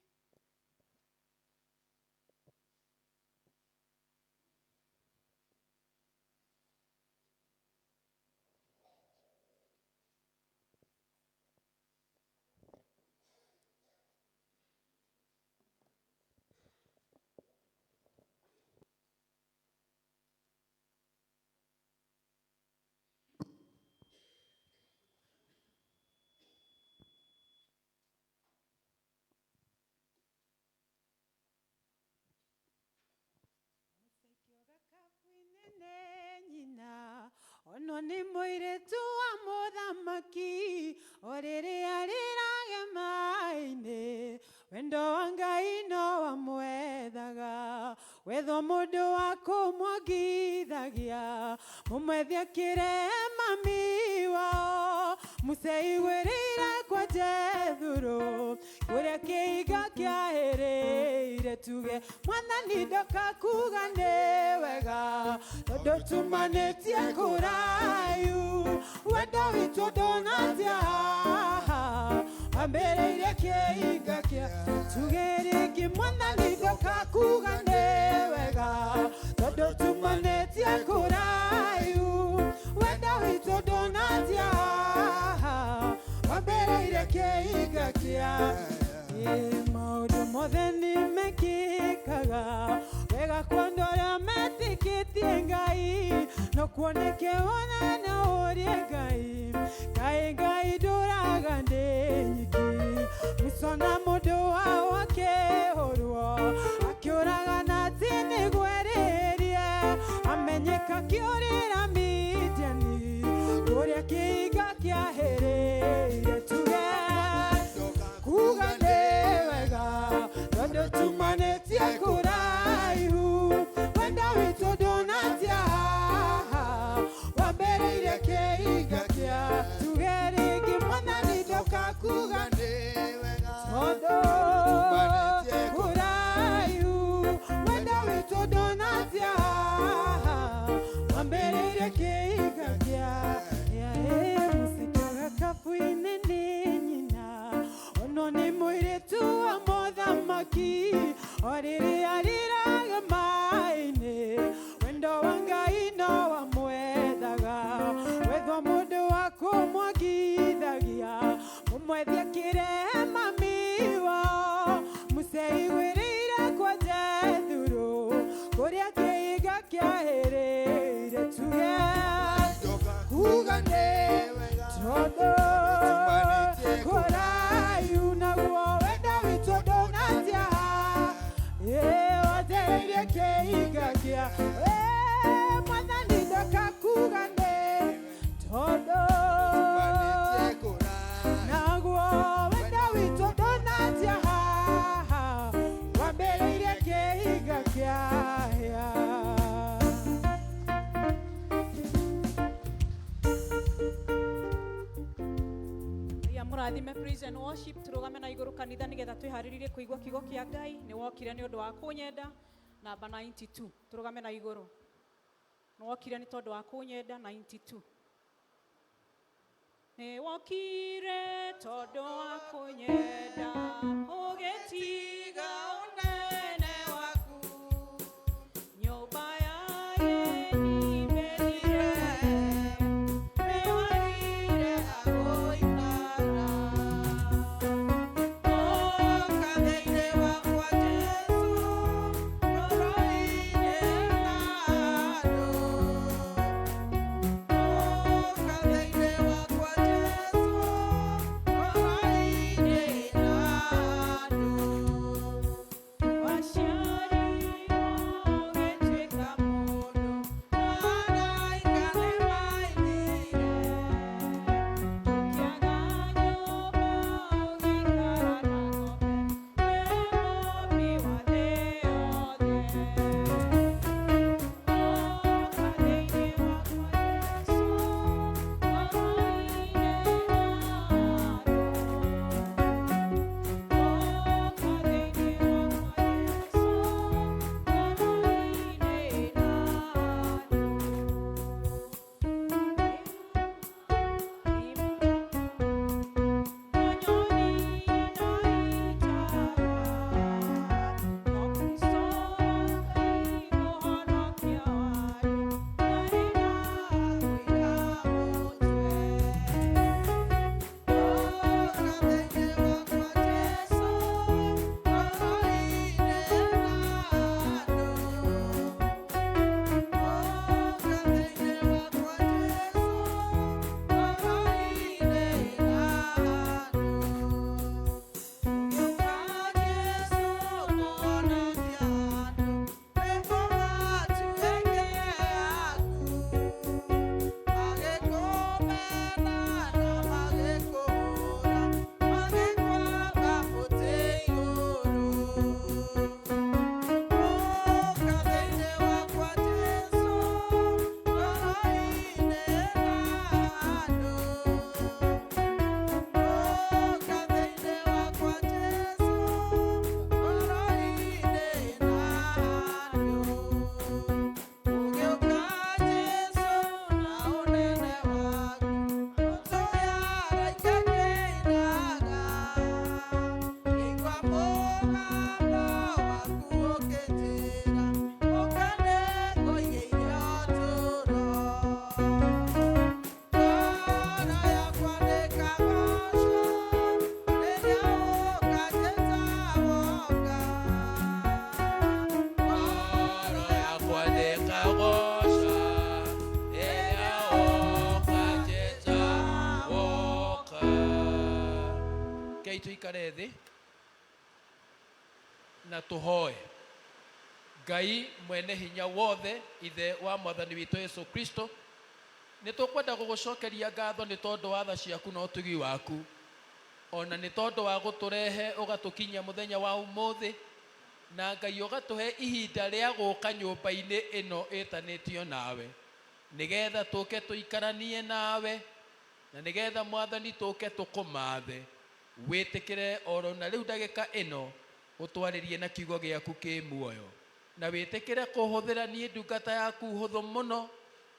Ono ni muiretu wa muthamaki oriri arirage maine wendo wa Ngai no wamwethaga wetho mundu wa kumwagithagia mumwethia kirema miwao museigwirire kwa Jethuru kuria kiiga kiahirire tuge mwathani ndoka kuga ni wega tondu tumanitie kurayu wendo witu ndonatia ambereire kiiga kia tuge rigi mwathani ndoka kuga ni wega tondu tumanitie kurayu wendo witu ndonatia ambereire kiiga kia maundu mothe nimekikaga wega kwando aria metikitie Ngai no kuoneke ona na urie Ngai kaĩ Ngai ndũraga ndĩ nyiki mũcona mũndũ wao akĩhũrwo akĩũraga na atĩ nĩgwerĩrie amenyeka kĩũrĩra Midiani kũrĩa kĩiga kĩahĩrĩire tuge kuga nĩ wega tondũ tumanĩtie kũraihu wendo witũ ndũnatia wambĩrĩire kĩiga kĩa tuge rĩngĩ mwathani ndoka kuga nĩ wega tondũ kũraihu wendo witũ ndũnatia wambĩrĩire kĩiga kĩa mũsikĩaga kabu-inĩ nĩ nyina ono nĩ mũirĩtu wa mũthamaki orĩrĩ arĩraga maĩ-inĩ wendo wa Ngai no wamwethaga wetho mũndũ wa kũmwagithagia mũmwethia kĩrema miwao mũceigwĩrĩire kwa Jethuru kũrĩa kĩiga kĩahĩrĩire tuge kuga nĩ wega tondũ kũraihu naguo wendo witũ ndũnatia wathereire kĩiga kĩa mwathani ndoka kuga nĩ tondũ naguo wendo witũ ndũnatia wambĩrĩire kĩiga kĩa Mũrathime praise and worship turugame na iguru kanitha nigetha twiharirie kuigwa kiugo kia Ngai ni wokire ni undu wa kunyenda namba 92 turugame na iguru ni wokire ni tondu wa kunyenda 92 ni wokire tondu wa kunyenda ugetiga unene waku nyumba ya yeni merire mewarire agoikara katheire wakwa Jesu ngoro-inĩ nandũ katheire wakwa Jesu ngoro-inĩ nandũ tuikare thĩ na tũhoe. Ngai mwene hinya wothe, ithe wa mwathani witũ Yesu Kristo, nĩ tũkwenda gũgũcokeria ngatho nĩ tondũ wa tha ciaku na ũtugi waku, ona nĩ tondũ wa gũtũrehe ũgatũkinyia mũthenya wa ũmũthĩ, na Ngai ũgatũhe ihinda rĩa gũka nyũmba-inĩ ĩno ĩtanĩtio nawe, nĩgetha tũke tũikaranie nawe, na nĩgetha mwathani tũke tũkũmathe. Wĩtĩkĩre oro na rĩu ndagĩka ĩno ũtwarĩrie na kiugo gĩaku kĩ muoyo, na wĩtĩkĩre kũhũthĩra niĩ ndungata yaku hũthũ mũno,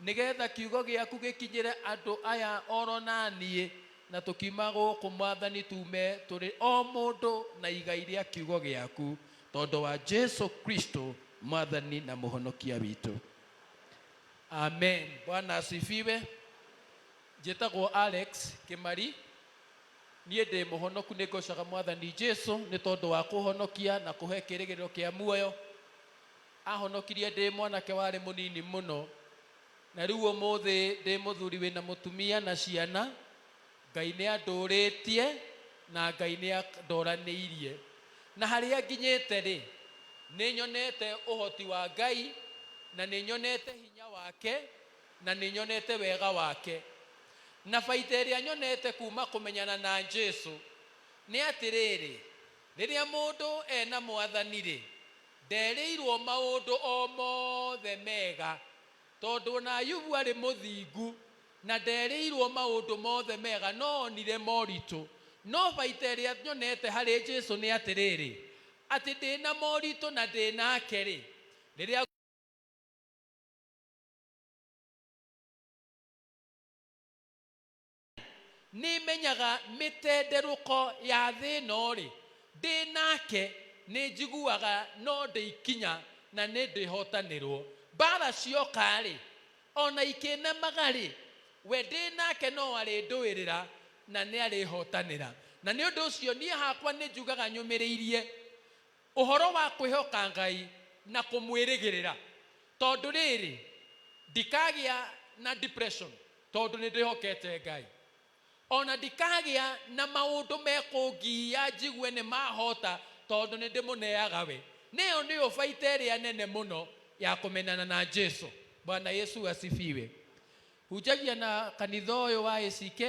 nĩgetha kiugo gĩaku gĩkinyĩre andũ aya oro na niĩ, na tũkiuma gũkũ mwathani tume tũrĩ o mũndũ na igai rĩa kiugo gĩaku, tondũ wa Jesu Kristo mwathani na mũhonokia witũ. Amen. Bwana asifiwe. Njĩtagwo Alex Kimari. Niĩ ndĩ mũhonoku, nĩ ngocaga mwathani Jesu nĩ tondũ wa kũhonokia na kũhe kĩĩrĩgĩrĩro kĩa muoyo. Ahonokirie ndĩ mwanake warĩ mũnini mũno, na rĩu ũmũthĩ ndĩ mũthuri wĩna mũtumia na ciana. Ngai nĩ andũrĩtie na Ngai nĩ andoranĩirie, na harĩa nginyĩte rĩ, nĩ nyonete ũhoti wa Ngai, na nĩ nyonete hinya wake, na nĩ nyonete wega wake. Na baita ĩrĩa nyonete kuma kũmenyana na Jesu nĩ atĩrĩrĩ, rĩrĩa mũndũ ena mwathani rĩ, nderĩirwo maũndũ o mothe mega, tondũ na Ayubu arĩ mũthingu na nderĩirwo maũndũ mothe mega, no onire moritũ. No baita ĩrĩa nyonete harĩ Jesu nĩ atĩrĩrĩ, atĩ ndĩna moritũ na ndĩnake rĩ, rĩrĩa nĩ menyaga mĩtenderũko ya thĩ ĩno rĩ, ndĩnake nĩ njiguaga no ndĩikinya na nĩ ndĩhotanĩrwo. Mbara cioka rĩ, ona ikĩnemaga rĩ, we ndĩnake no arĩndũĩrĩra na nĩ arĩhotanĩra. Na nĩ ũndũ ũcio niĩ hakwa nĩ njugaga nyũmĩrĩirie ũhoro wa kwĩhoka Ngai na kũmwĩrĩgĩrĩra, tondũ rĩrĩ ndikagĩa na depression tondũ nĩ ndĩhokete Ngai, ona ndikagĩa na maũndũ mekũngia njigue nĩ mahota tondũ nĩ ndĩmũneaga we. Nĩyo nĩyo baita ĩrĩa nene mũno ya kũmenana na Jesu. Bwana Yesu asifiwe. Hunjagia na kanitha ũyũ wa ACK,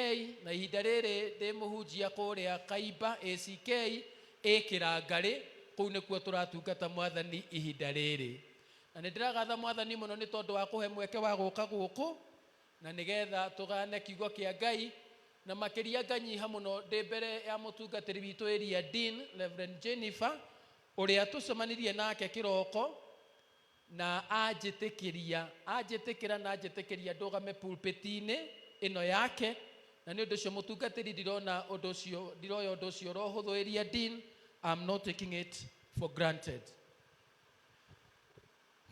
na ihinda rĩrĩ ndĩ mũhunjia kũrĩa Kaimba ACK ĩkĩrangarĩ, kũu nĩkuo tũratungata mwathani ihinda rĩrĩ. Na nĩ ndĩragatha mwathani mũno nĩ tondũ wa kũhe mweke wa gũka gũkũ, na nĩgetha tũgane kiugo kĩa Ngai, na makĩria nganyiha mũno ndĩ mbere ya mũtungatĩri witũ area Dean Reverend Jennifer, ũrĩa tũcemanirie nake kĩroko na anjĩtĩkĩria na anjĩtĩkĩria ndũgame pulpit-inĩ ĩno yake. Na nĩ ũndũ ũcio mũtungatĩri ndiroya ũndũ ũcio ro hũthũ area Dean. I'm not taking it for granted.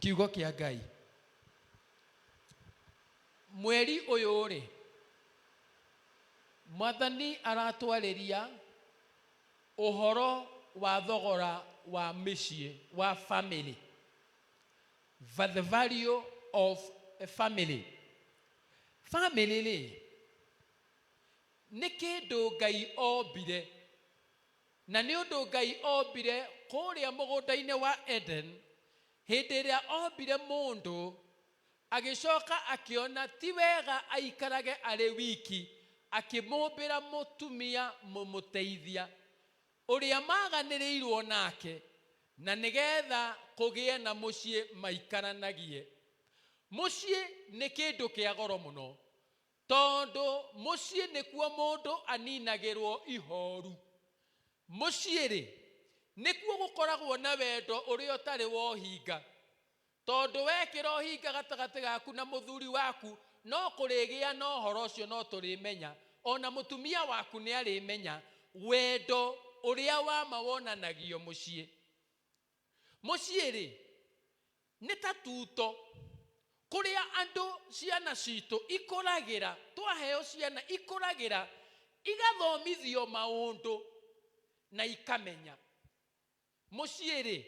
Kiugo kĩa Ngai mweri ũyũ rĩ, mwathani aratwarĩria ũhoro wa thogora wa mĩciĩ, wa family, the value of a family. Family rĩ, nĩ kĩndũ Ngai ombire, na nĩ ũndũ Ngai ombire kũrĩa mũgũnda-inĩ wa Eden. Hĩndĩ ĩrĩa ombire mũndũ, agĩcoka akĩona ti wega aikarage arĩ wiki, akĩmũmbĩra mũtumia mũmũteithia ũrĩa maganĩrĩirwo nake, na nĩgetha kũgĩe na mũciĩ maikaranagie. Mũciĩ nĩ kĩndũ kĩa goro mũno, tondũ mũciĩ nĩkuo mũndũ aninagĩrwo ihoru. Mũciĩ rĩ, nĩkuo gũkoragwo na wendo ũrĩa ũtarĩ wohinga, tondũ wekĩra ũhinga gatagatĩ gaku na mũthuri waku, no kũrĩgĩa na ũhoro ũcio no tũrĩmenya, ona mũtumia waku nĩ arĩmenya wendo ũrĩa wama wonanagio mũciĩ. Mũciĩ rĩ, nĩ ta tuto kũrĩa andũ ciana citũ ikũragĩra, twaheo ciana ikũragĩra, igathomithio maũndũ na ikamenya. Mũciĩ rĩ,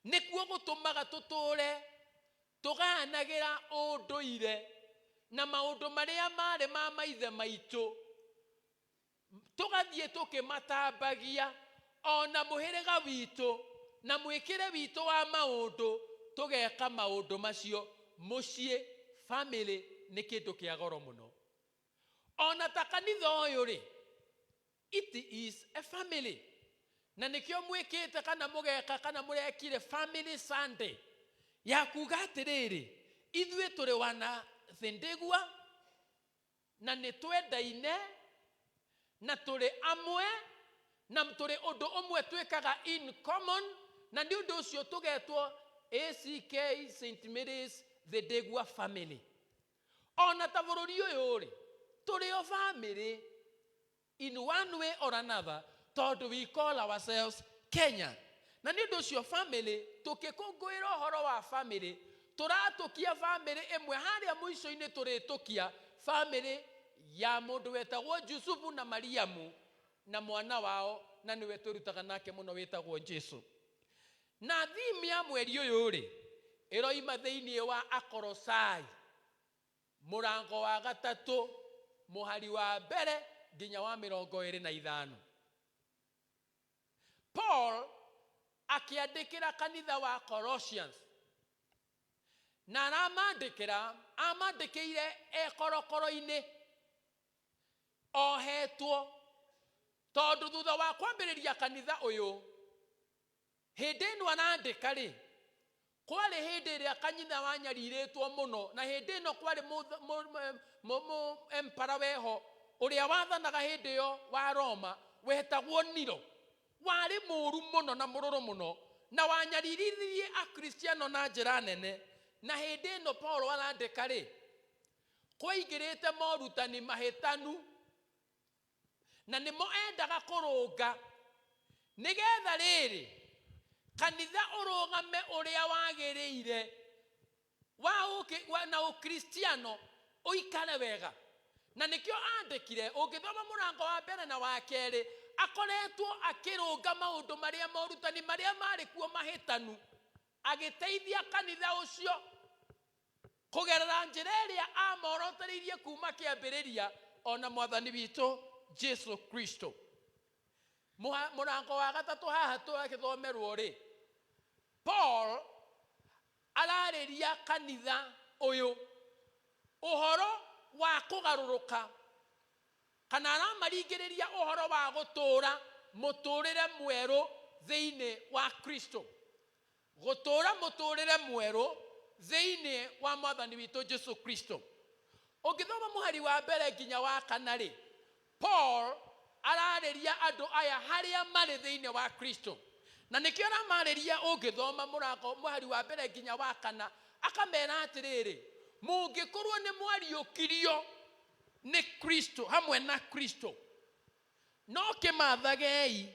nĩkuo gũtũmaga tũtũre tũgayanagĩra ũndũire na maũndũ marĩa marĩ ma maithe maitũ, tugathie tukimatambagia ona muhirega witu na mwikire witu wa maundu tugeka maundu macio mucie family ni kindu kia goro muno. Ona ta kanitha uyu ri, it is a family, na nikio mwikite kana mugeka kana murekire family Sunday ya kuga atiriri ithuĩ tũrĩ wana thindigua na nĩ twendaine na tũrĩ amwe na tũrĩ ũndũ ũmwe twĩkaga in common, na nĩ ũndũ ũcio tũgetwo ACK St. Mary's Thindigua family. Ona ta bũrũri ũyũ rĩ, tũrĩ o family in one way or another, tondũ we call ourselves Kenya. Na nĩ ũndũ ũcio family tũkĩkũngũĩra ũhoro wa family, tũratũkia family ĩmwe harĩa mũico-inĩ tũrĩtũkia family ya mũndũ wetagwo Jusufu na Mariamu na mwana wao, na niwe tũrutaga nake mũno wetagwo Jesu. Na thimi ya mweri ũyũ rĩ ĩroima thĩinĩ wa Akolosai mũrango wa 3 mũhari wa mbere nginya wa 25. Paul akiandĩkĩra kanitha wa Colossians na amandĩkĩire ekorokoro-inĩ ohetwo, tondũ thutha wa kwambĩrĩria kanitha ũyũ hĩndĩ ĩno arandĩka rĩ, kwarĩ hĩndĩ ĩrĩa kanitha wanyarirĩtwo mũno, na hĩndĩ ĩno kwarĩ empara weho ũrĩa wathanaga hĩndĩ ĩyo wa Roma wetagwo Nero, warĩ mũru mũno na mũrũrũ mũno na wanyarirĩrie akristiano na njĩra nene. Na hĩndĩ ĩno Paul arandĩka rĩ, kwaingĩrĩte morutani mahĩtanu na nĩmo endaga kũrũnga nĩgetha rĩrĩ kanitha ũrũgame ũrĩa wagĩrĩire na ũkristiano ũikare wega. Na nĩkĩo andĩkire, ũngĩthoma mũrango wa mbere na wa kerĩ, akoretwo akĩrũnga maũndũ marĩa morutani marĩa marĩ kuo mahĩtanu, agĩteithia kanitha ũcio kũgerera njĩra ĩrĩa amorotereirie kuma kĩambĩrĩria ona mwathani witũ Jesu Kristo. Mũrango wa 3 haha tũgĩthomerwo rĩ, Paul ararĩria kanitha ũyũ ũhoro wa kũgarũrũka, kana aramaringĩrĩria ũhoro wa gũtũũra mũtũũrĩre mwerũ thĩinĩ wa Kristo, gũtũũra mũtũũrĩre mwerũ thĩinĩ wa mwathani witũ Jesu Kristo. Ũngĩthoma mũhari wa mbere nginya wa 4 rĩ, Paul ararĩria andũ aya harĩa marĩ thĩinĩ wa Kristo, na nĩkĩo aramarĩria. Ũngĩthoma mũhari wa mbere nginya wa 4 akamera atĩrĩrĩ, mũngĩkorwo nĩ mwariũkirio nĩ Kristo hamwe na Kristo, no kĩmathagei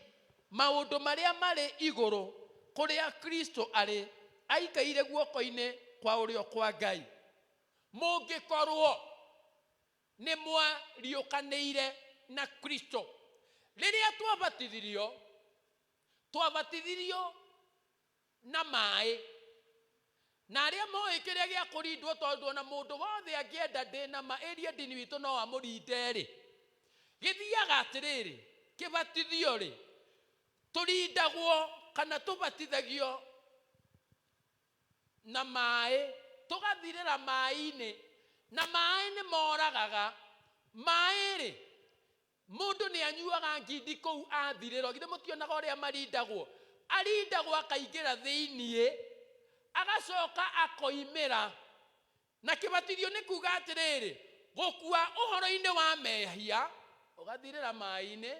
maũndũ marĩa marĩ igũrũ kũrĩa Kristo arĩ aikaire guoko-inĩ kwa ũrĩo kwa Ngai. Mũngĩkorwo nĩ mwariũkanĩire na Kristo. Rĩrĩa twabatithirio na maĩ, na arĩa moĩ kĩrĩa gĩa kũrindwo, tondũ ona mũndũ wothe angĩenda ndĩna ma ĩria ndini witũ no amũrinde rĩ, gĩthiaga atĩrĩrĩ, kĩbatithio rĩ tũrindagwo kana tũbatithagio na maĩ, tũgathirĩra maĩ-inĩ, na maĩ nĩ moragaga. Maĩ rĩ mũndũ nĩ anyuaga ngindi kũu athirĩrwo, githĩ mũtionaga ũrĩa marindagwo? Arindagwo akaingĩra thĩiniĩ agacoka akoimĩra. Na kĩbatithio nĩ kuga atĩrĩrĩ, gũkua ũhoro-inĩ wa mehia ũgathirĩra maĩ-inĩ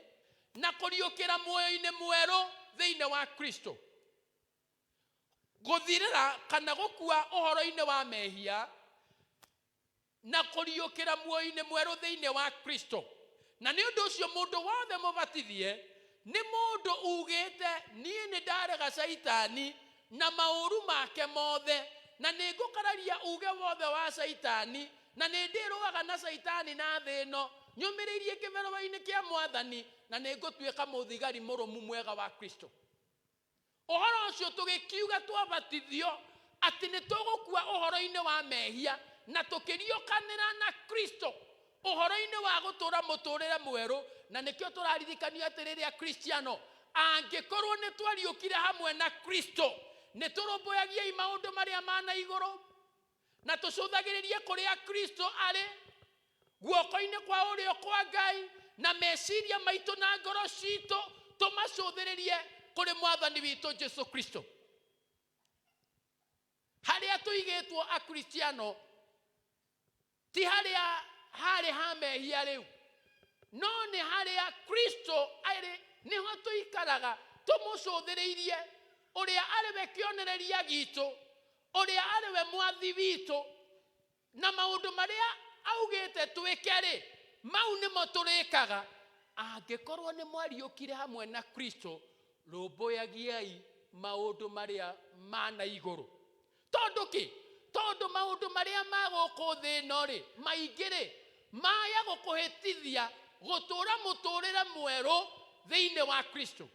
na kũriũkĩra muoyo-inĩ mwerũ thĩinĩ wa Kristo. Gũthirĩra kana gũkua ũhoro-inĩ wa mehia na kũriũkĩra muoyo-inĩ mwerũ thĩinĩ wa Kristo. Na nĩ ũndũ ũcio mũndũ wothe mũbatithie nĩ mũndũ ugĩte niĩ nĩ ndarega Saitani na maũru make mothe, na nĩ ngũkararia uge wothe wa Saitani, na nĩ ndĩrũaga na Saitani na thĩ ĩno nyũmĩrĩirie kĩberwa-inĩ kĩa mwathani, na nĩ ngũtuĩka mũthigari mũrũmu mwega wa Kristo. Ũhoro ũcio tũgĩkiuga twabatithio atĩ nĩ tũgũkua ũhoro-inĩ wa mehia na tũkĩriũkanĩra na Kristo ũhoro-inĩ wa gũtũũra mũtũũrĩre mwerũ na nikio turaririkania atiriri Kristiano angikorwo ni twariukire hamwe na Kristo ni turumbuyagia maundu maria mana iguru na tucuthagiririe kuria Kristo ari guoko-ini kwa urio kwa Ngai na meciria maitu na ngoro citu tumacuthiririe kuri mwathani witu Jesu Kristo. Haria tuigitwo a Kristiano ti haria hari hamehia riu, no ni haria Kristo ari niho tuikaraga tumucuthiririe uria ariwe kionereria gitu, uria ariwe mwathi witu, na maundu maria augite twike ri mau nimo turikaga. Angikorwo ni mwariukire hamwe na Kristo, rumbuyagiai maundu maria mana iguru. Tondu maundu maria maguku thi no ri maingi ri maya gukuhitithia gutura muturire mweru thiini wa Kristo.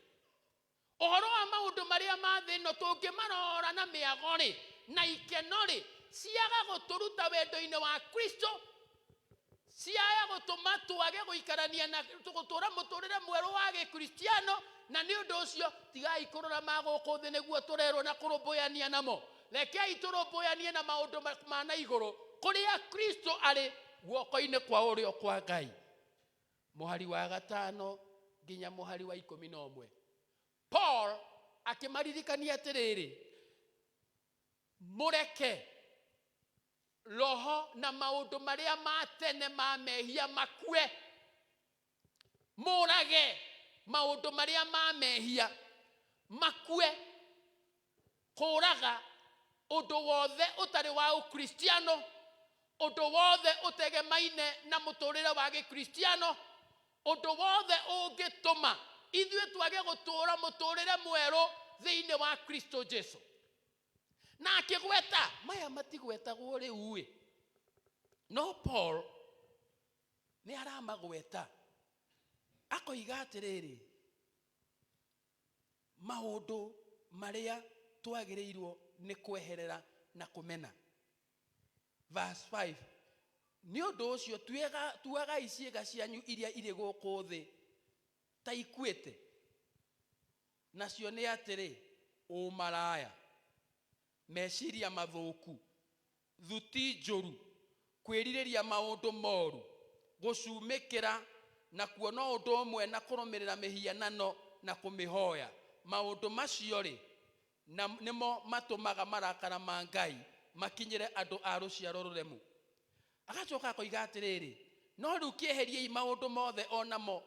Uhoro wa maundu maria ma thi no tungimarora na miago ri na ikeno ri ciaga guturuta wendo-ini wa Kristo, ciaga gutuma twage guikarania na gutura muturire mweru wa Gikristiano. Na ni undu ucio tigai kurora maguku thi niguo turerwo na kurumbuyania namo. Rekei turumbuyanie na maundu mana iguru kuria Kristo ari guoko-ini kwa urio kwa Ngai. Muhari wa 5 nginya muhari wa 11 Paul akimaririkania atiriri, mureke roho na maundu maria ma tene ma mehia makue. Murage maundu maria ma mehia makue. Kuraga undu wothe utari wa ukristiano, undu wothe utegemaine na muturire wa Gikristiano, undu wothe ungituma ithue twage gutura muturire mweru thiini wa Kristo Jesu. Na akigweta maya matigwetagwo riu wi, no Paul ni aramagweta akoiga atiriri, maundu maria twagirirwo ni kweherera na kumena. Verse 5, ni undu ucio tuaga iciega cianyu iria iri guku thi ta ikuite, nacio ni atiri umaraya, meciria mathuku, thuti njuru, kwiririria maundu moru, gucumikira na kuona undu umwe na kurumirira mihianano na kumihoya. Maundu macio ri nimo matumaga marakara ma Ngai makinyire andu a ruciaro ruremu. Agacoka koiga atiriri, no riu kieheriei maundu mothe onamo,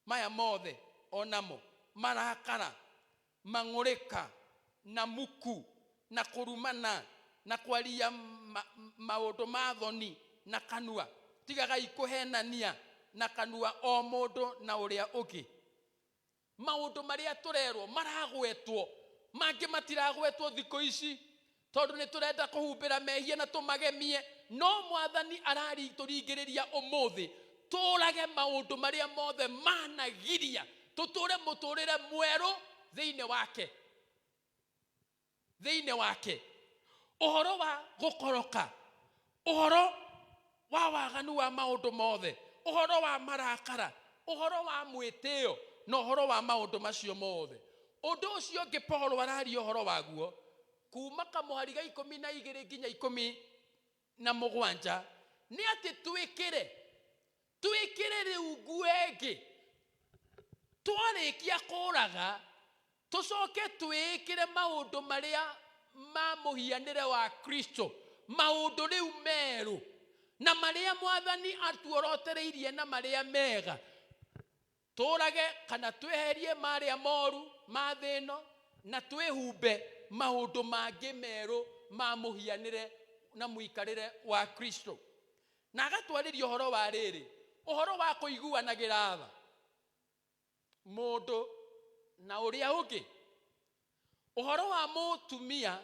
maya mothe onamo, marakara, mang'urika na muku na kurumana na kwaria maundu ma thoni na kanua. Tigagai kuhenania na kanua o mundu na uria ungi. Maundu maria turerwo maragwetwo, mangi matiragwetwo thiko ici tondu ni turenda kuhumbira mehia na tumagemie. No mwathani arari turingiriria umuthi turage maundu maria mothe managiria tuture muturire mweru thiini wake. Thiini wake uhoro wa gukoroka, uhoro wa waganu wa maundu mothe, uhoro wa marakara, uhoro wa mwitio na uhoro wa maundu macio mothe. Undu ucio ngi Paul araria uhoro waguo kuma kamuhari ga 12 nginya 17 ni ati twikire riu nguengi twarikia kuraga tucoke twikire maundu maria ma muhianire wa Kristo, maundu riu meru na maria mwathani atuorotereirie na maria mega. Turage kana tweherie maria moru ma thino na twihumbe maundu mangi meru ma muhianire na muikarire wa Kristo. Na agatwariria uhoro wa riri, uhoro wa kuiguanagira tha mundu na uria ungi, uhoro wa mutumia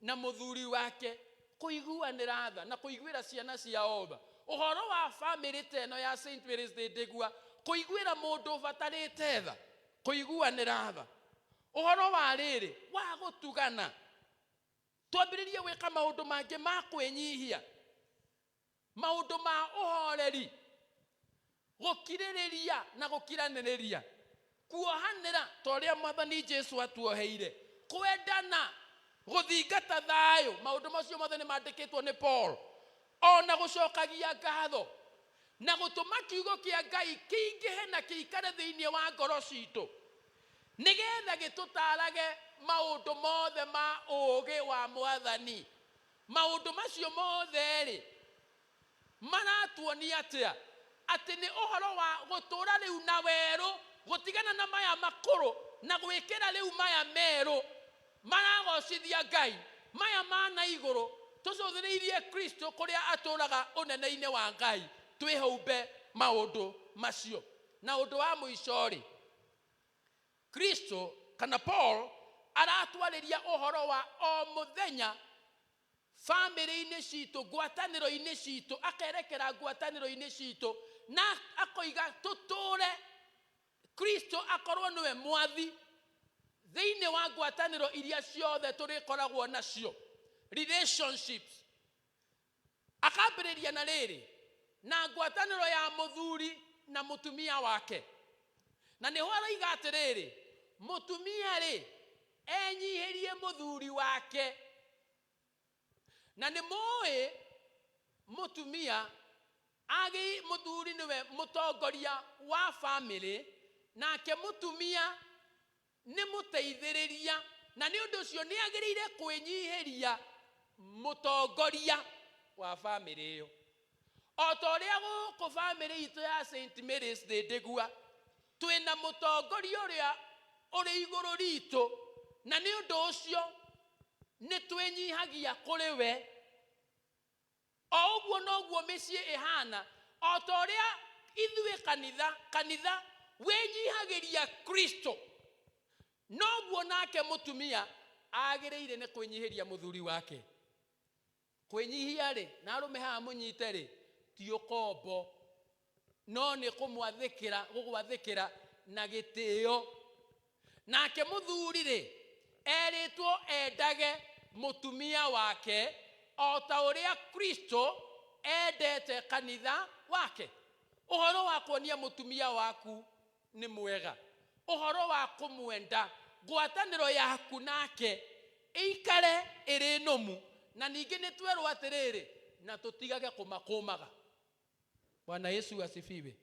na muthuri wake kuiguanira tha na kuiguira ciana ciao tha, uhoro wa family teno ya St. Mary's Day Ndigwa kuiguira mundu batarite tha, kuiguanira tha. Uhoro wa riri wa gutugana, twambiririe gwika maundu mangi ma kwinyihia, maundu ma uhoreri, gukiririria na gukiraniriria kuohanira toria mwathani Jesu atuoheire kwendana guthingata thayo maundu macio mothe ni mandikitwo ni Paul ona gucokagia ngatho na gutuma kiugo kia Ngai kiingihe na kiikare thiini wa ngoro citu nigetha gitutarage maundu mothe ma ugi wa mwathani maundu macio mothe ri maratuonia atia ati ni uhoro wa gutura riu na weru gutigana na maya makuru na gwikira riu maya meru maragocithia Ngai maya mana iguru tucuthiriirie Kristo kuria aturaga unene-ini wa Ngai twihumbe maundu macio na undu wa muico ri Kristo kana Paul aratwariria uhoro wa o muthenya family-ini citu ngwataniro-ini citu akerekera ngwataniro-ini citu na akoiga tuture Kristo akorwo niwe mwathi thiini wa ngwataniro iria ciothe turikoragwo nacio relationships akambiriria na riri na ngwataniro ya muthuri na mutumia wake na niho araiga atiriri mutumia ri enyihirie muthuri wake na ni moe mutumia agi muthuri niwe mutongoria wa family nake mutumia ni muteithiriria na ni undu ucio ni agirire kwinyihiria mutongoria wa family iyo otoria guku family itu ya St Mary's de Ndegwa twina mutongoria uria uri iguru ritu na ni undu ucio ni twinyihagia kuri we o uguo noguo micii ihana otoria ithuĩ kanitha wenyihagiria Kristo noguo nake mutumia agiriire ni kwinyihiria muthuri wake kwinyihia ri na arume ha munyite ri ti ukombo no ni kumwathikira gugwathikira na gitio nake muthuri ri eritwo endage mutumia wake o ta uria Kristo endete kanitha wake uhoro wa kuonia mutumia waku ni mwega uhoro wa kumwenda ngwataniro yaku nake ikare iri nomu na ningi ni twerwo atiriri na tutigage kumakumaga. Bwana Yesu asifiwe.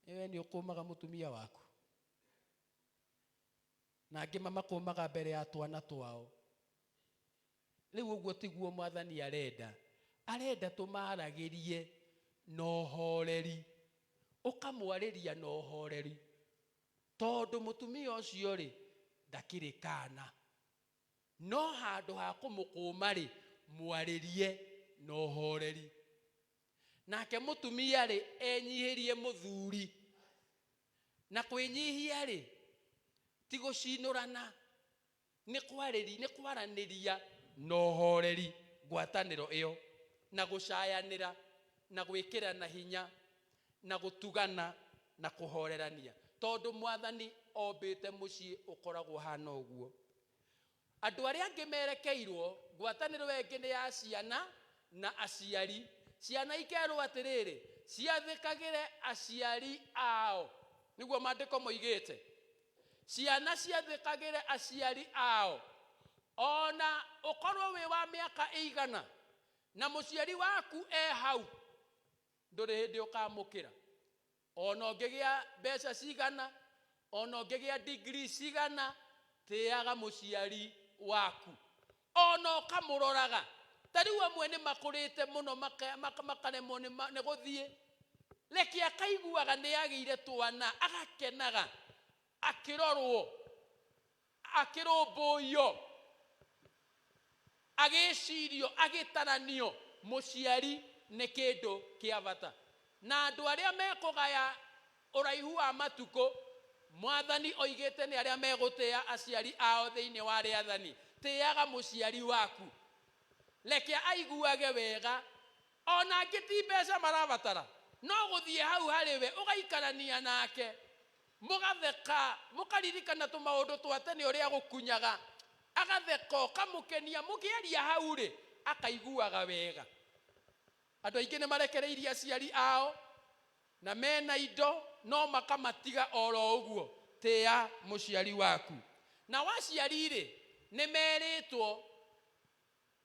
Ewe ni ukumaga mutumia waku na angi mamakumaga mbere ya twana twao riu uguo tiguo mwathani arenda tumaragirie no horeri ukamwariria no horeri tondu mutumia ucio ri ndakirikana no handu ha kumukuma ri mwaririe no horeri nake mutumia ri enyihirie muthuri na kwinyihia ri tigucinurana ni kwaraniria no horeri ngwataniro iyo na gucayanira na gwikira na hinya na gutugana na kuhorerania tondu mwathani ombite mucii ukoragwo hana uguo andu aria angi merekeirwo ngwataniro yengi ni ya ciana na aciari ciana ikerwo atiriri ciathikagire aciari ao niguo mandiko moigite ciana ciathikagire aciari ao ona ukorwo wi wa miaka igana na muciari waku hau nduri hindi ukamukira ona ungigia mbeca cigana ona ungigia degree cigana tiaga muciari waku ona ukamuroraga tariu amwe ni makurite muno makaremwo ni guthie reke akaiguaga ni agire twana agakenaga akirorwo akirumbuyo agicirio agitaranio muciari ni kindu kia bata na andu aria mekugaya uraihu wa matuko mwathani oigite ni aria megutia aciari ao thiini wa riathani tiaga muciari waku reke aiguage wega ona ngiti mbeca marabatara no guthie hau hariwe ugaikarania nake mugatheka mukaririkana tumaundu twatene uria gukunyaga agatheko kamukenia mukiaria hau ri akaiguaga wega andu aingi ni marekereirie aciari ao na mena indo no makamatiga oro uguo. Tia muciari waku. Na waciari ri ni meritwo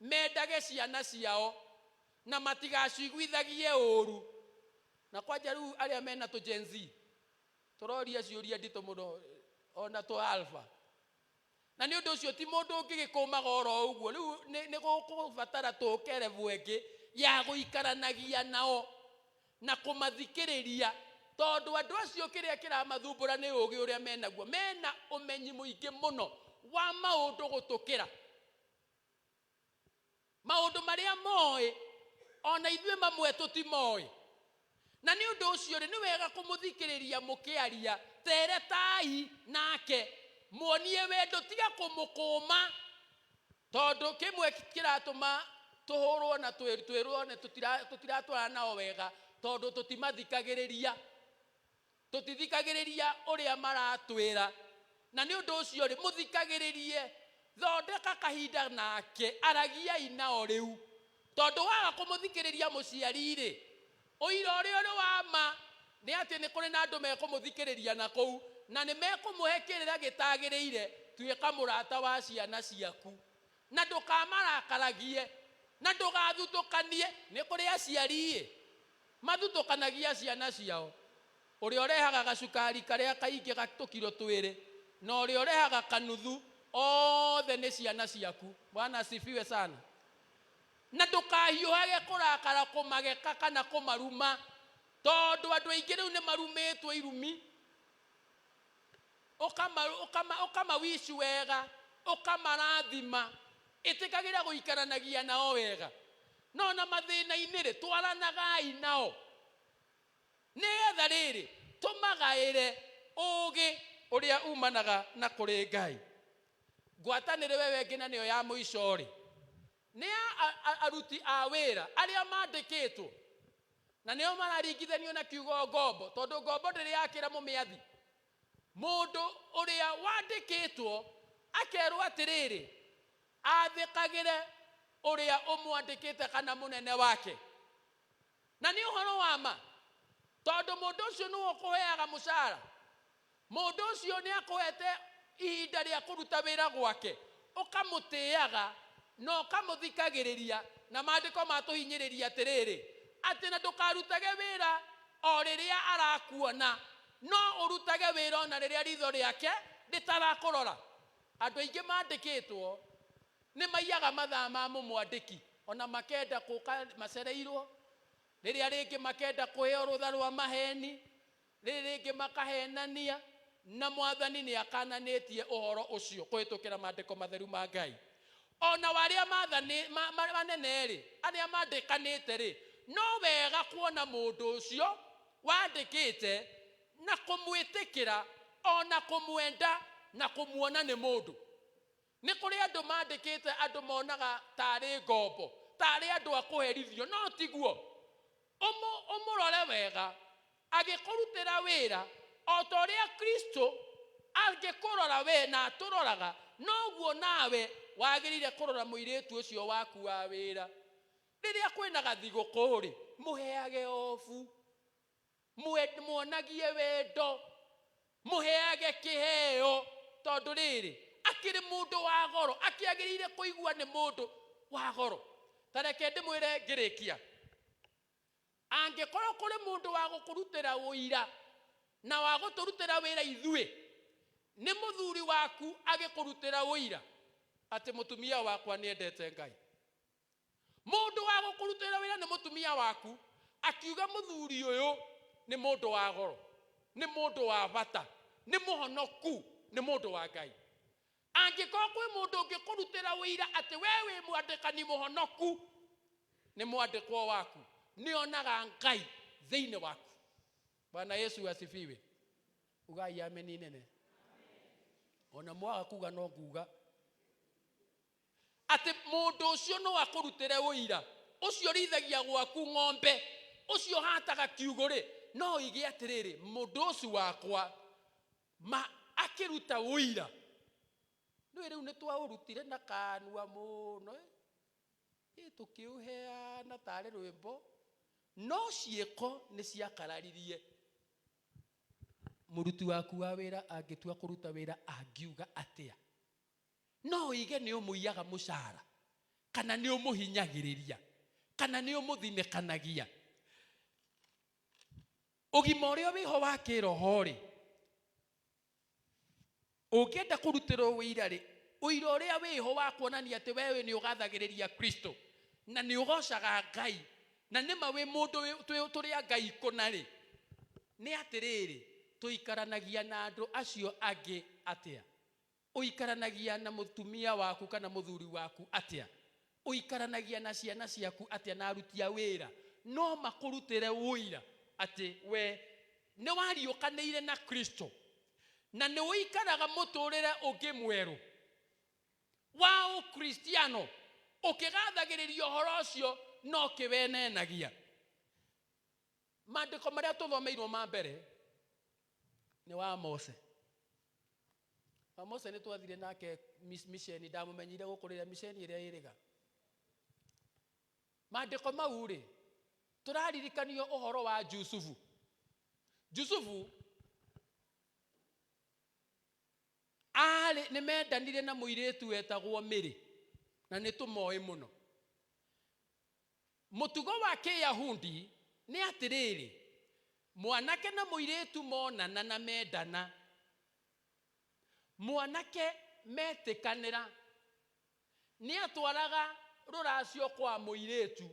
mendage ciana ciao na matigaciguithagie uru. Na kwanja riu aria mena to Gen Z turoria ciuria ndito muno ona to alpha. Na ni undu ucio ti mundu ungigikumaga oro uguo. Riu ni gukubatara tukerevu engi ya guikaranagia nao na kumathikiriria, tondu andu acio kiria kiramathumbura ni ugi uria menaguo. Mena umenyi muingi muno wa maundu gutukira, maundu maria moi ona ithue mamwe tutimoi. Na ni undu ucio ni wega kumuthikiriria mukiaria, teretai nake muonie wendo, tiga kumukuma, tondu kimwe kiratuma tuhurwo na twirwo ne tutiratwara nao wega, tondu tutimathikagiriria, tutithikagiriria uria maratwira. Na ni undu ucio ri muthikagiririe, thondeka kahinda nake, aragiai nao riu, tondu waga kumuthikiriria muciari ri uira uria uri wama ni ati ni kuri na andu mekumuthikiriria na kou na ni mekumuhekirira gitagiriire. Tuika murata wa ciana ciaku na ndukamarakaragie na ndugathutukanie. Ni kuri aciari mathutukanagia ciana ciao, uria urehaga gacukari karia kaingi gatukiro twiri na uria urehaga kanuthu, othe ni ciana ciaku. Bwana asifiwe sana. Na ndukahiuhage kurakara kumageka kana kumaruma, tondu andu aingi riu ni marumitwe irumi. Ukama wishi wega, ukamarathima, itikagira guikaranagia nao wega. No na mathina-ini ri twaranagai nao, nigetha riri tumagaire ugi uria umanaga na kuri Ngai. Ngwatanire wewe ngina niyo ya muico ri ni aruti a wira aria mandikitwo, na niyo mararingithanio na kiugo ngombo, tondu ngombo ndiri yakira mumiathi. Mundu uria wandikitwo akerwo atiriri athikagire uria umwandikite kana munene wake. Na ni uhoro wa ma, tondu mundu ucio ni ukuheaga mucara, mundu ucio ni akuhete ihinda ria kuruta wira gwake, ukamutiaga no ukamuthikagiriria. Na maandiko matuhinyiriria atiriri ati na ndukarutage wira o riria arakuona, no urutage wira ona riria ritho riake ritarakurora. Andu aingi mandikitwo ni maiyaga mathaa ma mumwandiki, ona makenda kuka macereirwo, riria ringi makenda kuheo rutha rwa maheni, riria ringi makahenania. Na Mwathani ni akananitie uhoro ucio kuhitukira maandiko matheru ma Ngai. Ona waria manene ri aria mandikanite ri, no wega kuona mundu ucio wandikite na kumwitikira, ona kumwenda na kumuona ni mundu. Ni kuri andu mandikite andu monaga tari ngombo, tari andu akuherithio, no tiguo. Umurore wega, agikurutira wira o ta uria Kristo angikurora we na turoraga, noguo nawe wagirire kurora muiritu ucio waku wa wira. Riria kwina gathiguku ri muheage ofu, muonagie wendo, muheage kiheo, tondu riri akiri mundu wa goro, akiagirire kuigua ni mundu wa goro. Tareke ndimwire ngirikia, angikorwo kuri mundu wa gukurutira uira na wa guturutira wira ithue, ni muthuri waku agikurutira uira ati mutumia wakwa ni endete Ngai. Mundu wa gukurutira wira ni mutumia waku akiuga muthuri uyu ni mundu wa goro, ni mundu wa bata, ni muhonoku, ni mundu wa Ngai. Angikorwo kwi mundu ungikurutira wira ati wewe mwandikani muhonoku, ni mwandikwo waku nionaga Ngai thiini waku. Bwana Yesu asifiwe. Ugai ameni nene. Ona mwaga kuga no kuga ati mundu ucio no akurutire uira, ucio rithagia gwaku ng'ombe, ucio hataga kiuguri, no ige atiriri mundu ucio wakwa ma akiruta uira. No riu ni twaurutire na kanua muno, tukiuheana tari rwimbo no ciĩko nĩ ciakararirie. Mũruti waku wa wĩra angĩtua kũruta wĩra angiuga atĩa? No uige nĩ ũmũiyaga mũcara, kana nĩ ũmũhinyagĩrĩria, kana nĩ ũmũthinĩkanagia. Ũgima ũrĩa wĩho wa kĩroho-rĩ, ũngĩenda kũrutĩrwo wĩira rĩ, ũira ũrĩa wĩho wa kuonania atĩ wewe nĩ ũgathagĩrĩria Kristo na nĩ ũgocaga Ngai na nĩma wĩ mũndũ tũrĩa Ngai kũna rĩ, nĩ atĩrĩrĩ, tũikaranagia na andũ acio angĩ atĩa? Ũikaranagia na mũtumia waku kana mũthuri waku atĩa? Ũikaranagia na ciana ciaku atĩa na aruti a wĩra? No makũrutĩre ũira atĩ we nĩ wariũkanĩire na Kristo na nĩ ũikaraga mũtũrĩre ũngĩ mwerũ wa ũkristiano ũkĩgathagĩrĩria ũhoro ũcio no kĩwenenagia. Maandĩko marĩa tũthomeirwo ma mbere nĩ wa Mose. Wa Mose nĩ twathire nake misheni, ndamũmenyire gũkũrĩra misheni ĩrĩa ĩrĩga. Maandĩko mau rĩ, tũraririkanio ũhoro wa Jusufu. Jusufu nĩ mendanire na mũirĩtu wetagwo Mĩrĩ na nĩ tũmoĩ mũno. Mũtugo wa Kĩyahudi nĩ atĩrĩrĩ, mwanake na mũirĩtu monana na mendana, mwanake metĩkanĩra, nĩ atwaraga rũracio kwa mũirĩtu,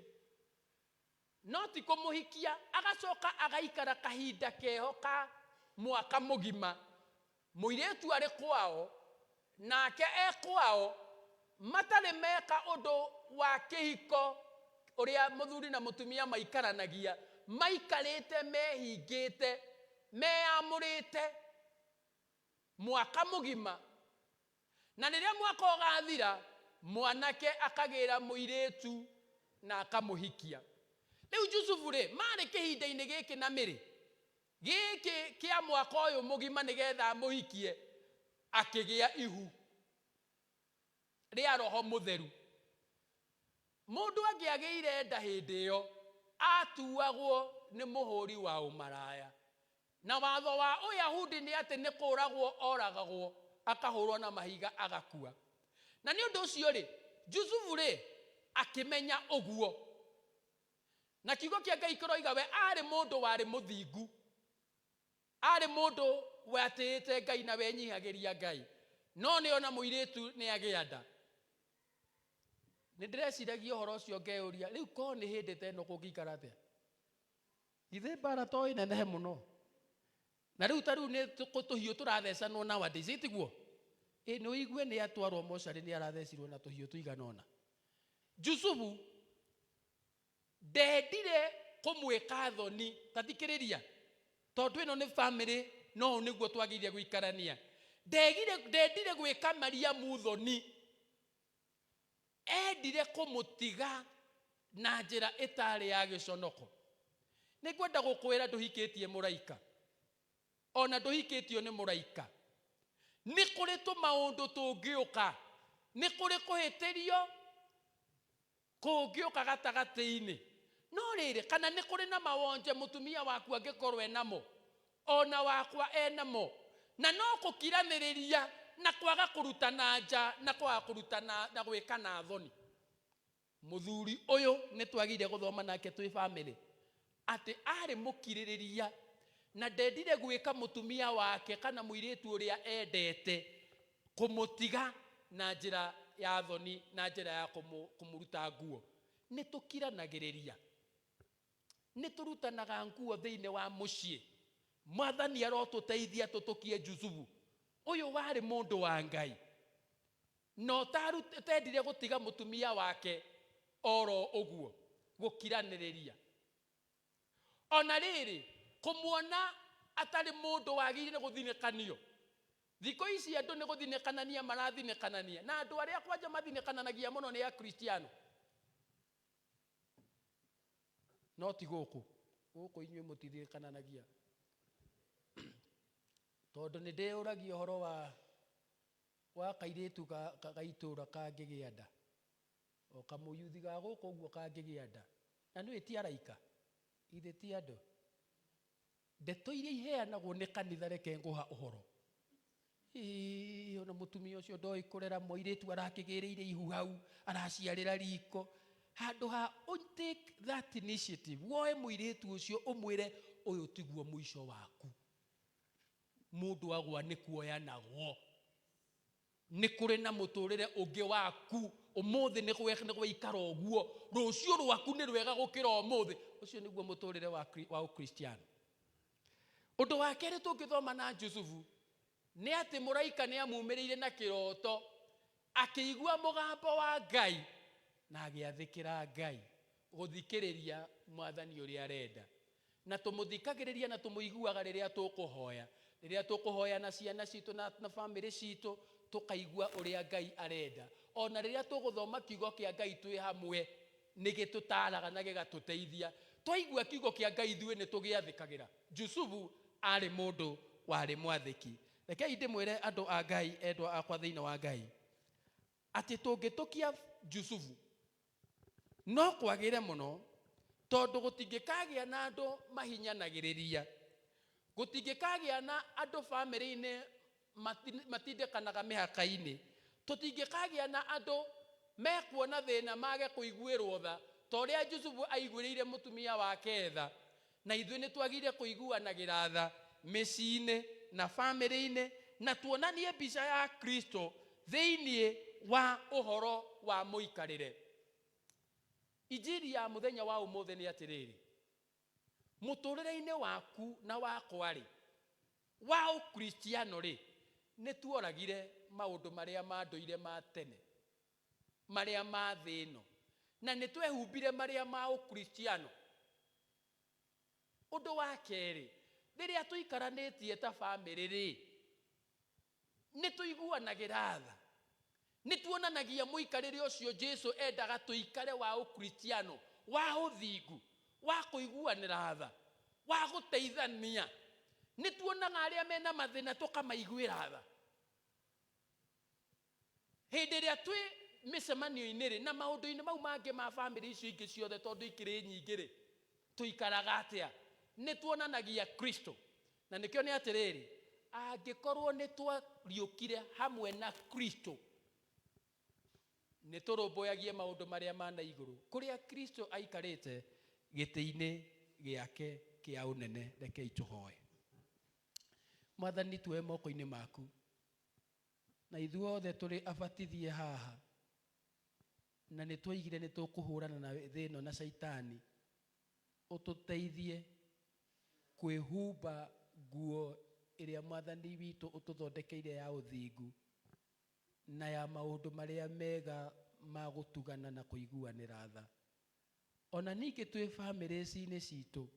no ti kũmũhikia, agacoka agaikara kahinda keho ka mwaka mũgima. Mũirĩtu arĩ kwao nake kwao, matarĩ meka ũndũ wa kĩhiko ũrĩa mũthuri na mũtumia maikaranagia, maikarĩte mehingĩte, meamũrĩte mwaka mũgima. Na rĩrĩa mwaka ũgathira, mwanake akagĩra mũirĩtu na akamũhikia. Rĩu Jusufu rĩ, marĩ kĩhinda-inĩ gĩkĩ na Mĩrĩ gĩkĩ kĩa mwaka ũyũ mũgima nĩgetha mũhikie, akĩgĩa ihu rĩa Roho Mũtheru. Mũndũ angĩagĩire nda hĩndĩ ĩyo atuagwo nĩ mũhũri wa ũmaraya, na watho wa Ũyahudi nĩ atĩ nĩ kũragwo oragagwo, akahũrwo na mahiga agakua. Na nĩ ũndũ ũcio rĩ, Jusufu rĩ akĩmenya ũguo, na kiugo kĩa Ngai kĩroiga we arĩ mũndũ warĩ mũthingu, arĩ mũndũ watĩĩte Ngai na wenyihagĩria Ngai, no nĩ ona mũirĩtu nĩ agĩa nda. Nĩ ndĩreciragia ũhoro ũcio ngeyũria, rĩu korwo nĩ hĩndĩ ta ĩno kũngĩikara atĩa? Githĩ mbara to ĩnenehe mũno? Na rĩu ta rĩu nĩ tũhiũ tũrathecanwo nowadays, ĩtiguo? Nĩ ũigue nĩ atwarwo mocarĩ nĩ arathecirwo na tũhiũ tũigana ũna. Jusufu ndendire kũmwĩka thoni, tathikĩrĩria, tondũ ĩno nĩ bamĩrĩ, no nĩguo twagĩrĩire gũikarania. Ndendire gwĩka Mariamu thoni, endire kũmũtiga na njĩra ĩtarĩ ya gĩconoko. Nĩ ngwenda gũkwĩra ndũhikĩtie mũraika, ona ndũhikĩtio nĩ mũraika. Nĩ kũrĩ tũmaũndũ tũngĩũka, nĩ kũrĩ kũhĩtĩrio kũngĩũka gatagatĩ-inĩ. No rĩrĩ, kana nĩ kũrĩ na mawonje mũtumia waku angĩkorwo enamo, ona wakwa enamo, na no kũkiranĩrĩria na kwaga kũrutana nja na kwaga kũrutana na gwĩka na thoni. Mũthuri ũyũ nĩ twagĩrĩire gũthoma nake twĩ bamĩrĩ atĩ arĩ mũkirĩrĩria na ndendire gwĩka mũtumia wake kana mũirĩtu ũrĩa endete kũmũtiga na njĩra ya thoni, na njĩra ya kũmũruta nguo. Nĩ tũkiranagĩrĩria, nĩ tũrutanaga nguo thĩinĩ wa mũciĩ. Mwathani arotũteithia tũtũkie Jusufu. Ũyũ warĩ mũndũ wa Ngai, no tendire gũtiga mũtumia wake oro ũguo, gũkiranĩrĩria. Ona rĩrĩ, kũmuona atarĩ mũndũ wagĩrĩire gũthinĩkanio. Thikũ ici andũ nĩ gũthinĩkanania marathinĩkanania, na andũ arĩa kwanja mathinĩkananagia mũno nĩ akristiano. No ti gũkũ, gũkũ inyuĩ mũtithinĩkananagia. Tondũ nĩ ndĩyũragia ũhoro wa kairĩtu gaitũra kangĩgĩa nda, o kamũyuthi ga gũkũ ũguo kangĩgĩa nda, na nĩ ti araika. ithe ti andũ ndeto iria iheanagwo nĩ kanitha reke ngũha ũhoro ona mũtumia ũcio ndoĩ kũrera mũirĩtu arakĩgĩrĩire ihu hau araciarĩra riko handũ ha take that initiative woe mũirĩtu ũcio ũmwĩre ũyũ tiguo mũico waku mũndũ agwa nĩ kuoya naguo nĩ kũrĩ na mũtũrĩre ũngĩ waku ũmũthĩ nĩ gwaikara ũguo rũciũ rwaku nĩ rwega gũkĩra ũmũthĩ ũcio nĩguo mũtũrĩre wa ũkristiano ũndũ wa kerĩ tũngĩthoma na Jusufu nĩ atĩ mũraika nĩ amumĩrĩire na kĩroto akĩigua mũgambo wa Ngai na agĩathĩkĩra Ngai gũthikĩrĩria mwathani ũrĩa arenda na tũmũthikagĩrĩria na tũmũiguaga rĩrĩa tũkũhoya na ciana citũ na bamĩrĩ citũ tũkaigua ũrĩa Ngai arenda ona rĩrĩa tũgũthoma kiugo kĩa Ngai twĩ hamwe nĩ gĩtũtaaraga na gĩgatũteithia twaigua kiugo kĩa Ngai ithuĩ nĩ tũgĩathĩkagĩra Jusufu arĩ mũndũ warĩ mwathĩki rekei ndĩmwĩre andũ a Ngai endwa akwa thĩinĩ wa Ngai atĩ tũngĩtũkia Jusufu no kwagĩre mũno tondũ gũtingĩkagĩa na andũ mahinyanagĩrĩria gũtingĩkagĩa na andũ bamĩrĩ-inĩ matindĩkanaga mĩhaka-inĩ tũtingĩkagĩa na andũ mekuona thĩna mage kũiguĩrwo tha ta ũrĩa Jusufu aiguĩrĩire mũtumia wake tha na ithuĩ nĩ twagĩrĩire kũiguanagĩra tha mĩciĩ-inĩ na bamĩrĩ-inĩ na tuonanie mbica ya Kristo thĩinĩ wa ũhoro wa mũikarĩre injiri ya mũthenya wa ũmũthĩ nĩ atĩrĩrĩ mũtũrĩre-inĩ waku na wakwa rĩ wa ũkristiano rĩ nĩ tuoragire maũndũ marĩa ma ndũire ma tene marĩa ma thĩ ĩno na nĩ twehumbire marĩa ma ũkristiano ũndũ wa kerĩ rĩrĩa tũikaranĩtie ta bamĩrĩ rĩ nĩ tũiguanagĩra tha nĩ tuonanagia mũikarĩre ũcio Jesũ endaga tũikare wa ũkristiano wa ũthingu wa kũiguanĩra tha wa gũteithania nĩ tuonaga arĩa mena mathĩna tũkamaiguĩra tha hĩndĩ ĩrĩa twĩ mĩcemanio-inĩ rĩ na maũndũ-inĩ mau mangĩ ma bamĩrĩ icio ingĩ ciothe tondũ ikĩrĩ nyingĩ rĩ tũikaraga atĩa nĩ tuonanagia Kristo na nĩkĩo nĩ atĩrĩrĩ angĩkorwo nĩ twariũkire hamwe na Kristo nĩ tũrũmbũyagie maũndũ marĩa ma na igũrũ kũrĩa Kristo aikarĩte gĩtĩ-inĩ gĩake kĩa ũnene rekei tũhoe Mwathani tuoe moko-inĩ maku na ithuothe tũrĩ abatithie haha na nĩ twaigire nĩ tũkũhũrana na thĩ ĩno na Saitani ũtũteithie kwĩhumba nguo ĩrĩa Mwathani witũ ũtũthondekeire ya ũthingu na ya maũndũ marĩa mega ma gũtugana na kũiguanĩra tha ona ningĩ twĩ bamĩrĩ-inĩ citũ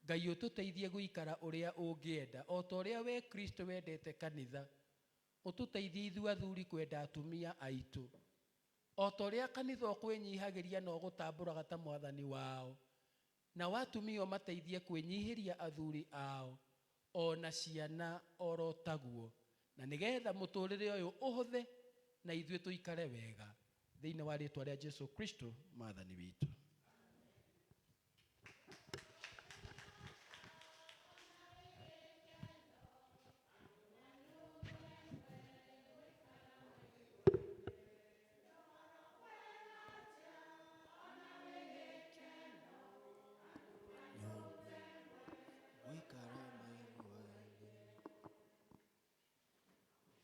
Ngai ũtũteithie gũikara ũrĩa ũngĩenda o ta ũrĩa we Kristo wendete kanitha ũtũteithie ithuĩ athuri kwenda atumia aitũ o ta ũrĩa kanitha ũkwĩnyihagĩria na ũgũtambũraga ta mwathani wao na watumia mateithie kwĩnyihĩria athuri ao ona ciana oro taguo na nĩgetha mũtũrĩre ũyũ ũhũthe na ithuĩ tũikare wega thĩinĩ wa rĩĩtwa rĩa Jesũ Kristo mwathani witũ.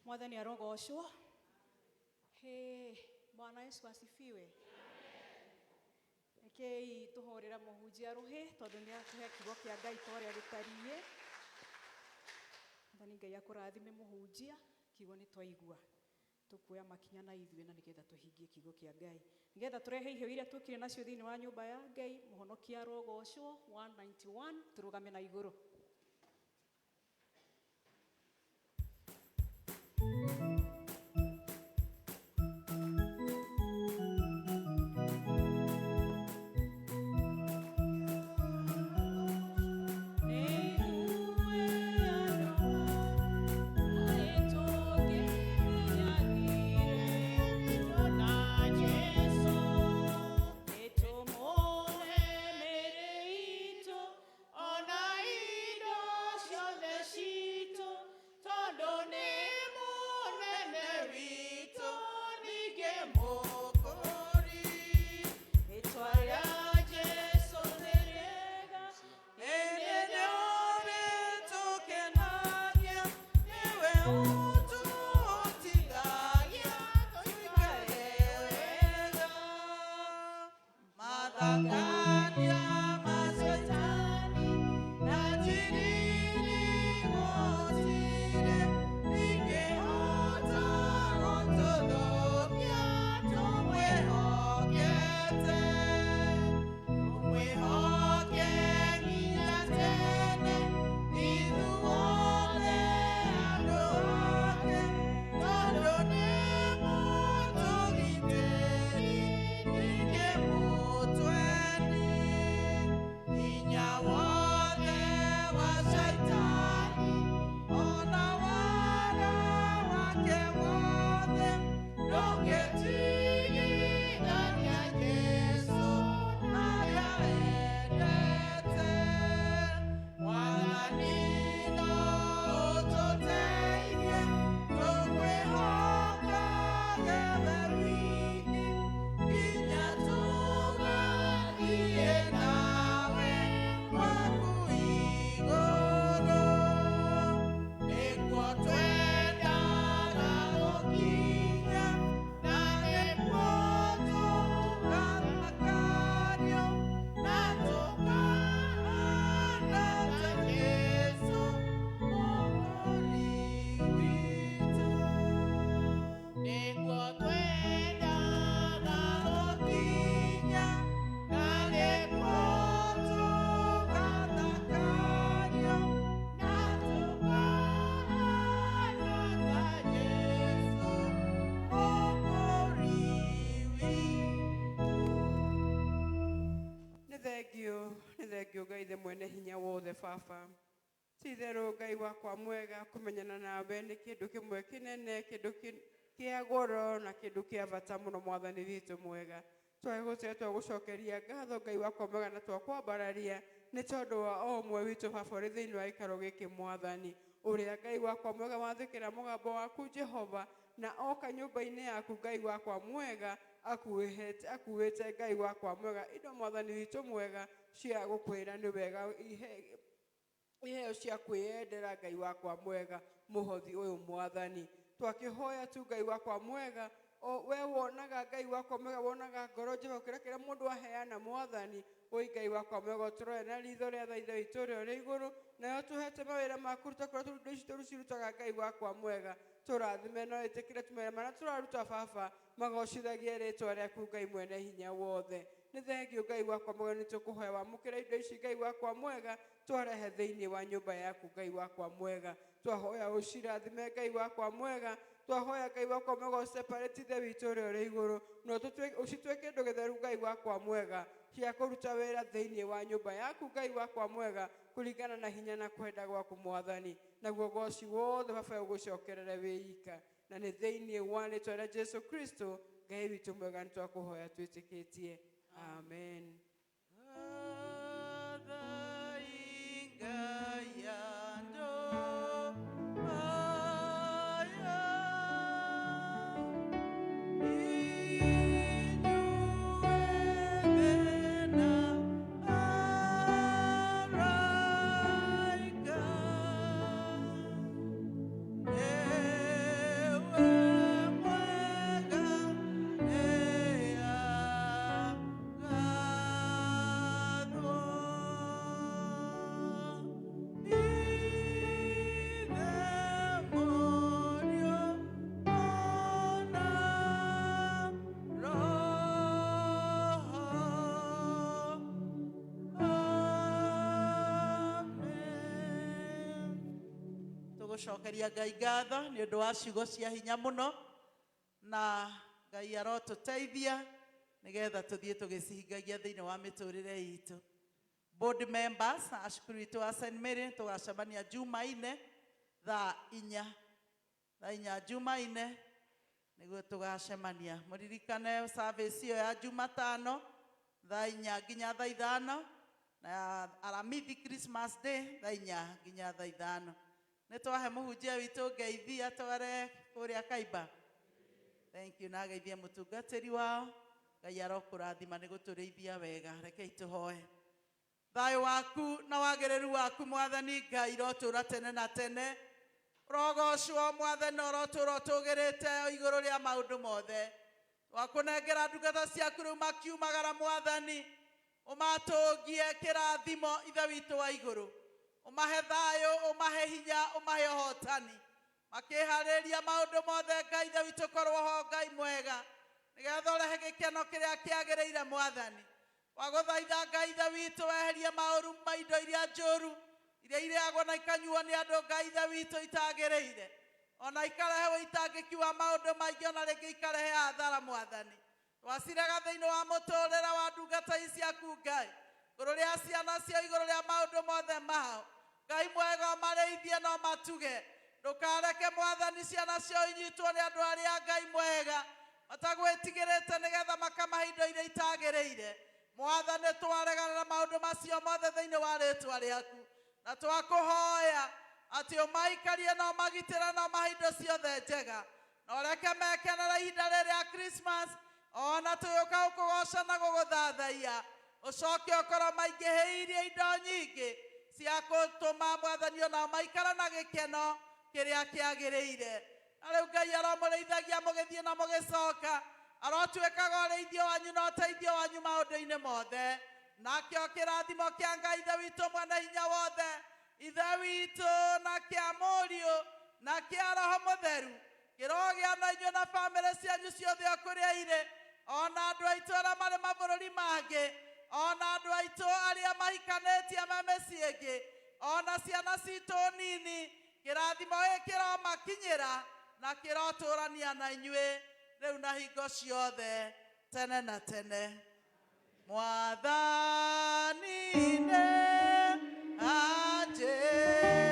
Mwathani arogocwo. Bwana Yesu asifiwe. Rekei tũhorera mũhunjia rũhĩ tondũ nĩ atũhe kiugo kĩa Ngai ta ũrĩa gĩtariĩ. Mwathani Ngai akũrathime mũhunjia, kiugo nĩ twaigua. Tũkuoya makinya na ithuĩ na nĩgetha tũhingie kiugo kĩa Ngai. Nĩgetha tũrehe iheo iria twĩkire nacio thĩinĩ wa nyũmba ya Ngai, mũhonokia arogocwo 191 tũrũgame na igũrũ. Tomole mere Angania mashetani na jirini motire ningeota rotodokia tumwehokete tumwehoke nginya tene ithuothe andũ ake tondũ nĩ mũtũgitĩri ningĩ mũtweni hinya wothe wa shaitani ona wara wake wothe ndũngĩtigithania Jesũ harĩa endete Mwathani no ũtũteithie tũkwĩhokage we wiki nginya tũgathiĩ nawe gwaku igũrũ nĩkuo twendaga gũkinya na nĩkuo tũgathakario na tũkahana ta Jesũ Mwokozi witũ nĩkuo twendaga gũkinya na nĩkuo tũgathakario na tũkahana ta Jesũ Mwokozi witũ. Nĩ thengio Ngai thĩ mwene hinya wothe Baba. Ti itherũ Ngai wakwa mwega, kũmenyana nawe nĩ kĩndũ kĩmwe kĩnene, kĩndũ kĩa goro na kĩndũ kĩa bata mũno Mwathani witũ mwega. Twagũcokeria ngatho Ngai wakwa mwega na twakwambararia nĩ tondũ wa o ũmwe witũ Baba ũrĩ thĩinĩ wa gĩikaro gĩkĩ Mwathani, ũrĩa Ngai wakwa mwega wathĩkĩra mũgambo waku Jehova na oka nyũmba-inĩ yaku Ngai wakwa mwega akuĩte Ngai wakwa mwega indo Mwathani witũ mwega cia gũkwĩra nĩ wega iheo cia kwĩyendera Ngai wakwa mwega mũhothi ũyũ Mwathani. Twakĩhoya tu Ngai wakwa mwega we wonaga Ngai wakwa mwega wonaga ngoro Jehova kĩrĩa mũndũ aheana Mwathani oi Ngai wakwa mwega tũroe na ritho rĩa tha ithe witũ ũrĩa ũrĩ igũrũ nayo tũhete mawĩra ma kũruta kũrĩa indo ici tũrutaga Ngai wakwa mwega tũrathime no ĩtĩkĩre tumĩra marĩa tũraruta Baba magocithagie rĩtwa rĩaku Ngai mwene hinya wothe. Nĩ thengio Ngai wakwa mwega nĩ tũkũhoya wamũkĩra indo ici Ngai wakwa mwega twarehe thĩinĩ wa nyũmba yaku Ngai wakwa mwega. Twahoya ũcirathime Ngai wakwa mwega, twahoya Ngai wakwa mwega ũseparate ithe witũ ũrĩa ũrĩ igũrũ no ũcitue kĩndũ gĩtheru Ngai wakwa mwega cia kũruta wĩra thĩinĩ wa nyũmba yaku Ngai wakwa mwega kũringana na hinya na kwenda gwaku Mwathani. Naguo goci wothe Baba ũgũcokerere wĩika na nĩ thĩinĩ wa rĩĩtwa rĩa Jesũ Kristo Ngai witũ mwega nĩ twakũhoya twĩtĩkĩtie. Amen. Tũgũcokeria Ngai ngatho nĩ ũndũ wa ciugo cia hinya mũno na Ngai arotũteithia nĩgetha tũthiĩ tũgĩcihingagia thĩinĩ wa mĩtũrĩre itũ. Board members a cukuru witũ wa St. Mary tũgacemania Jumaine thaa 4 Jumaine nĩguo tũgacemania. Mũririkane service ĩyo ya Jumatano thaa 4 nginya thaa 5 na Aramithi Christmas Day thaa 4 nginya thaa 5. Nĩ twahe mũhunjia witũ ngeithia tware kũrĩa Kaimba. Thank you. Na geithia mũtungatĩri wao Ngai arokũrathima nĩ gũtũrĩithia wega. Rekei tũhoe. Thayũ waku na wagĩrĩru waku Mwathani Ngai rotũra tene na tene. Rogocwo Mwathani rotũra tũgĩrĩte igũrũ rĩa maũndũ mothe. Wakũnengera ndungata ciaku rĩu makiumagara Mwathani umatungie kirathimo ithe witũ wa igũrũ, umahe thayũ, umahe hinya, umahe ũhotani, makĩharĩria maũndũ mothe Ngai ithe witũ korwo ho Ngai mwega, nĩgetha ũrehe gĩkeno kĩrĩa kĩagĩrĩire Mwathani. Wagũthaitha Ngai ithe witũ weherie maũru ma indo iria njũru iria irĩagwo na ikanyuo nĩ andũ Ngai ithe witũ itagĩrĩire, ona ikarehe wĩitangĩki wa maũndũ maingĩ, ona rĩngĩ ikarehe hathara Mwathani. Twacirega thĩinĩ wa mũtũũrĩre wa ndungata ici ciaku Ngai, igũrũ rĩa ciana cio, igũrũ rĩa maũndũ mothe mao Ngai mwega, ũmarĩithie na ũmatuge, ndũkareke Mwathani ciana cio inyitwo nĩ andũ arĩa Ngai mwega matagwĩtigĩrĩte, nĩgetha makamahe indo iria itagĩrĩire. Mwathani, twareganĩra maũndũ macio mothe thĩinĩ wa rĩĩtwa rĩaku, na twakũhoya atĩ ũmaikarie na ũmagitĩre na ũmahe indo ciothe njega, na ũreke mekenere ihinda rĩrĩ rĩa Christmas, ona tũgĩũka gũkũgoca na gũgũthathaiya, ũcoke ũkorwo maingĩhĩirie indo nyingĩ cia gũtũma Mwathani ona maikara na gĩkeno kĩrĩa kĩagĩrĩire. Na rĩu Ngai aromũrĩithagia mũgĩthiĩ na mũgĩcoka, arotuĩkaga ũrĩithio wanyu na ũteithio wanyu maũndũ-inĩ mothe, nakĩo kĩrathimo kĩa Ngai ithe witũ mwene hinya wothe, ithe witũ na kĩa Mũriũ na kĩa Roho Mũtheru kĩrogĩa na inyuĩ na bamĩrĩ cianyu ciothe o kũrĩa irĩ, ona andũ aitũ arĩa marĩ mabũrũri mangĩ, ona andũ aitũ arĩa mahikanĩtie me mĩciĩ ĩngĩ, ona ciana citũ nini, kĩrathimo gĩkĩ kĩromakinyĩra na kĩrotũrania na inyuĩ rĩu na hingo ciothe tene na tene. Mwathani nĩ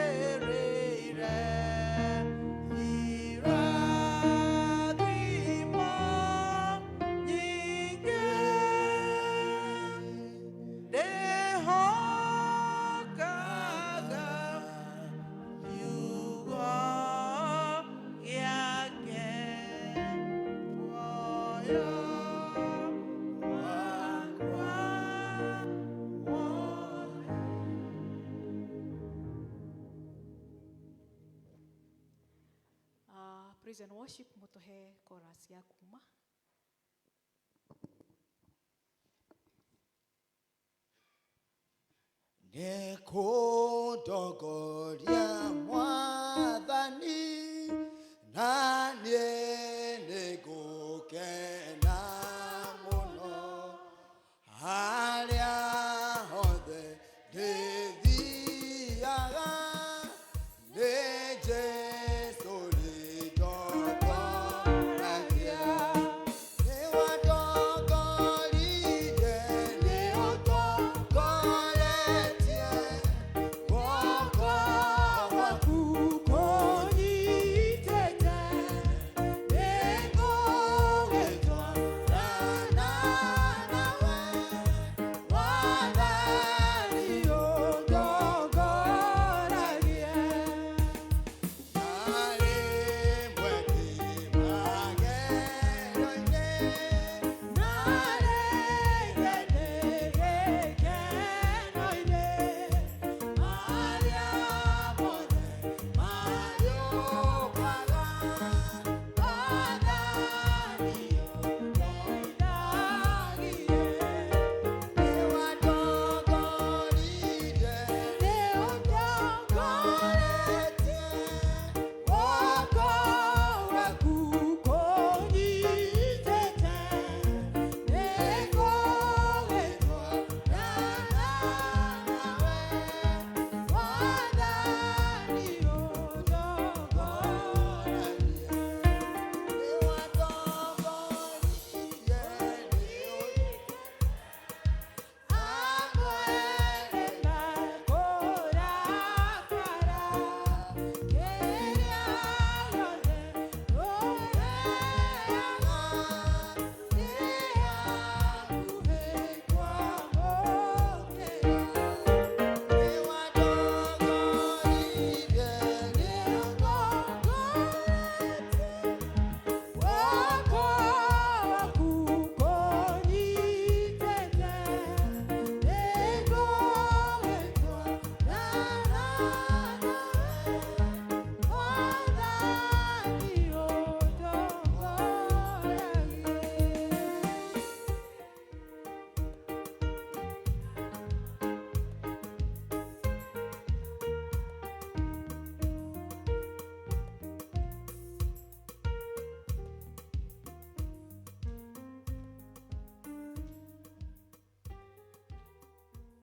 anjĩrĩire irathimo nyingĩ, ndĩhokaga kiugo gĩake, muoyo wakwa wothe. Praise and worship, mũtũhe chorus ya kuma. Nekũndongoria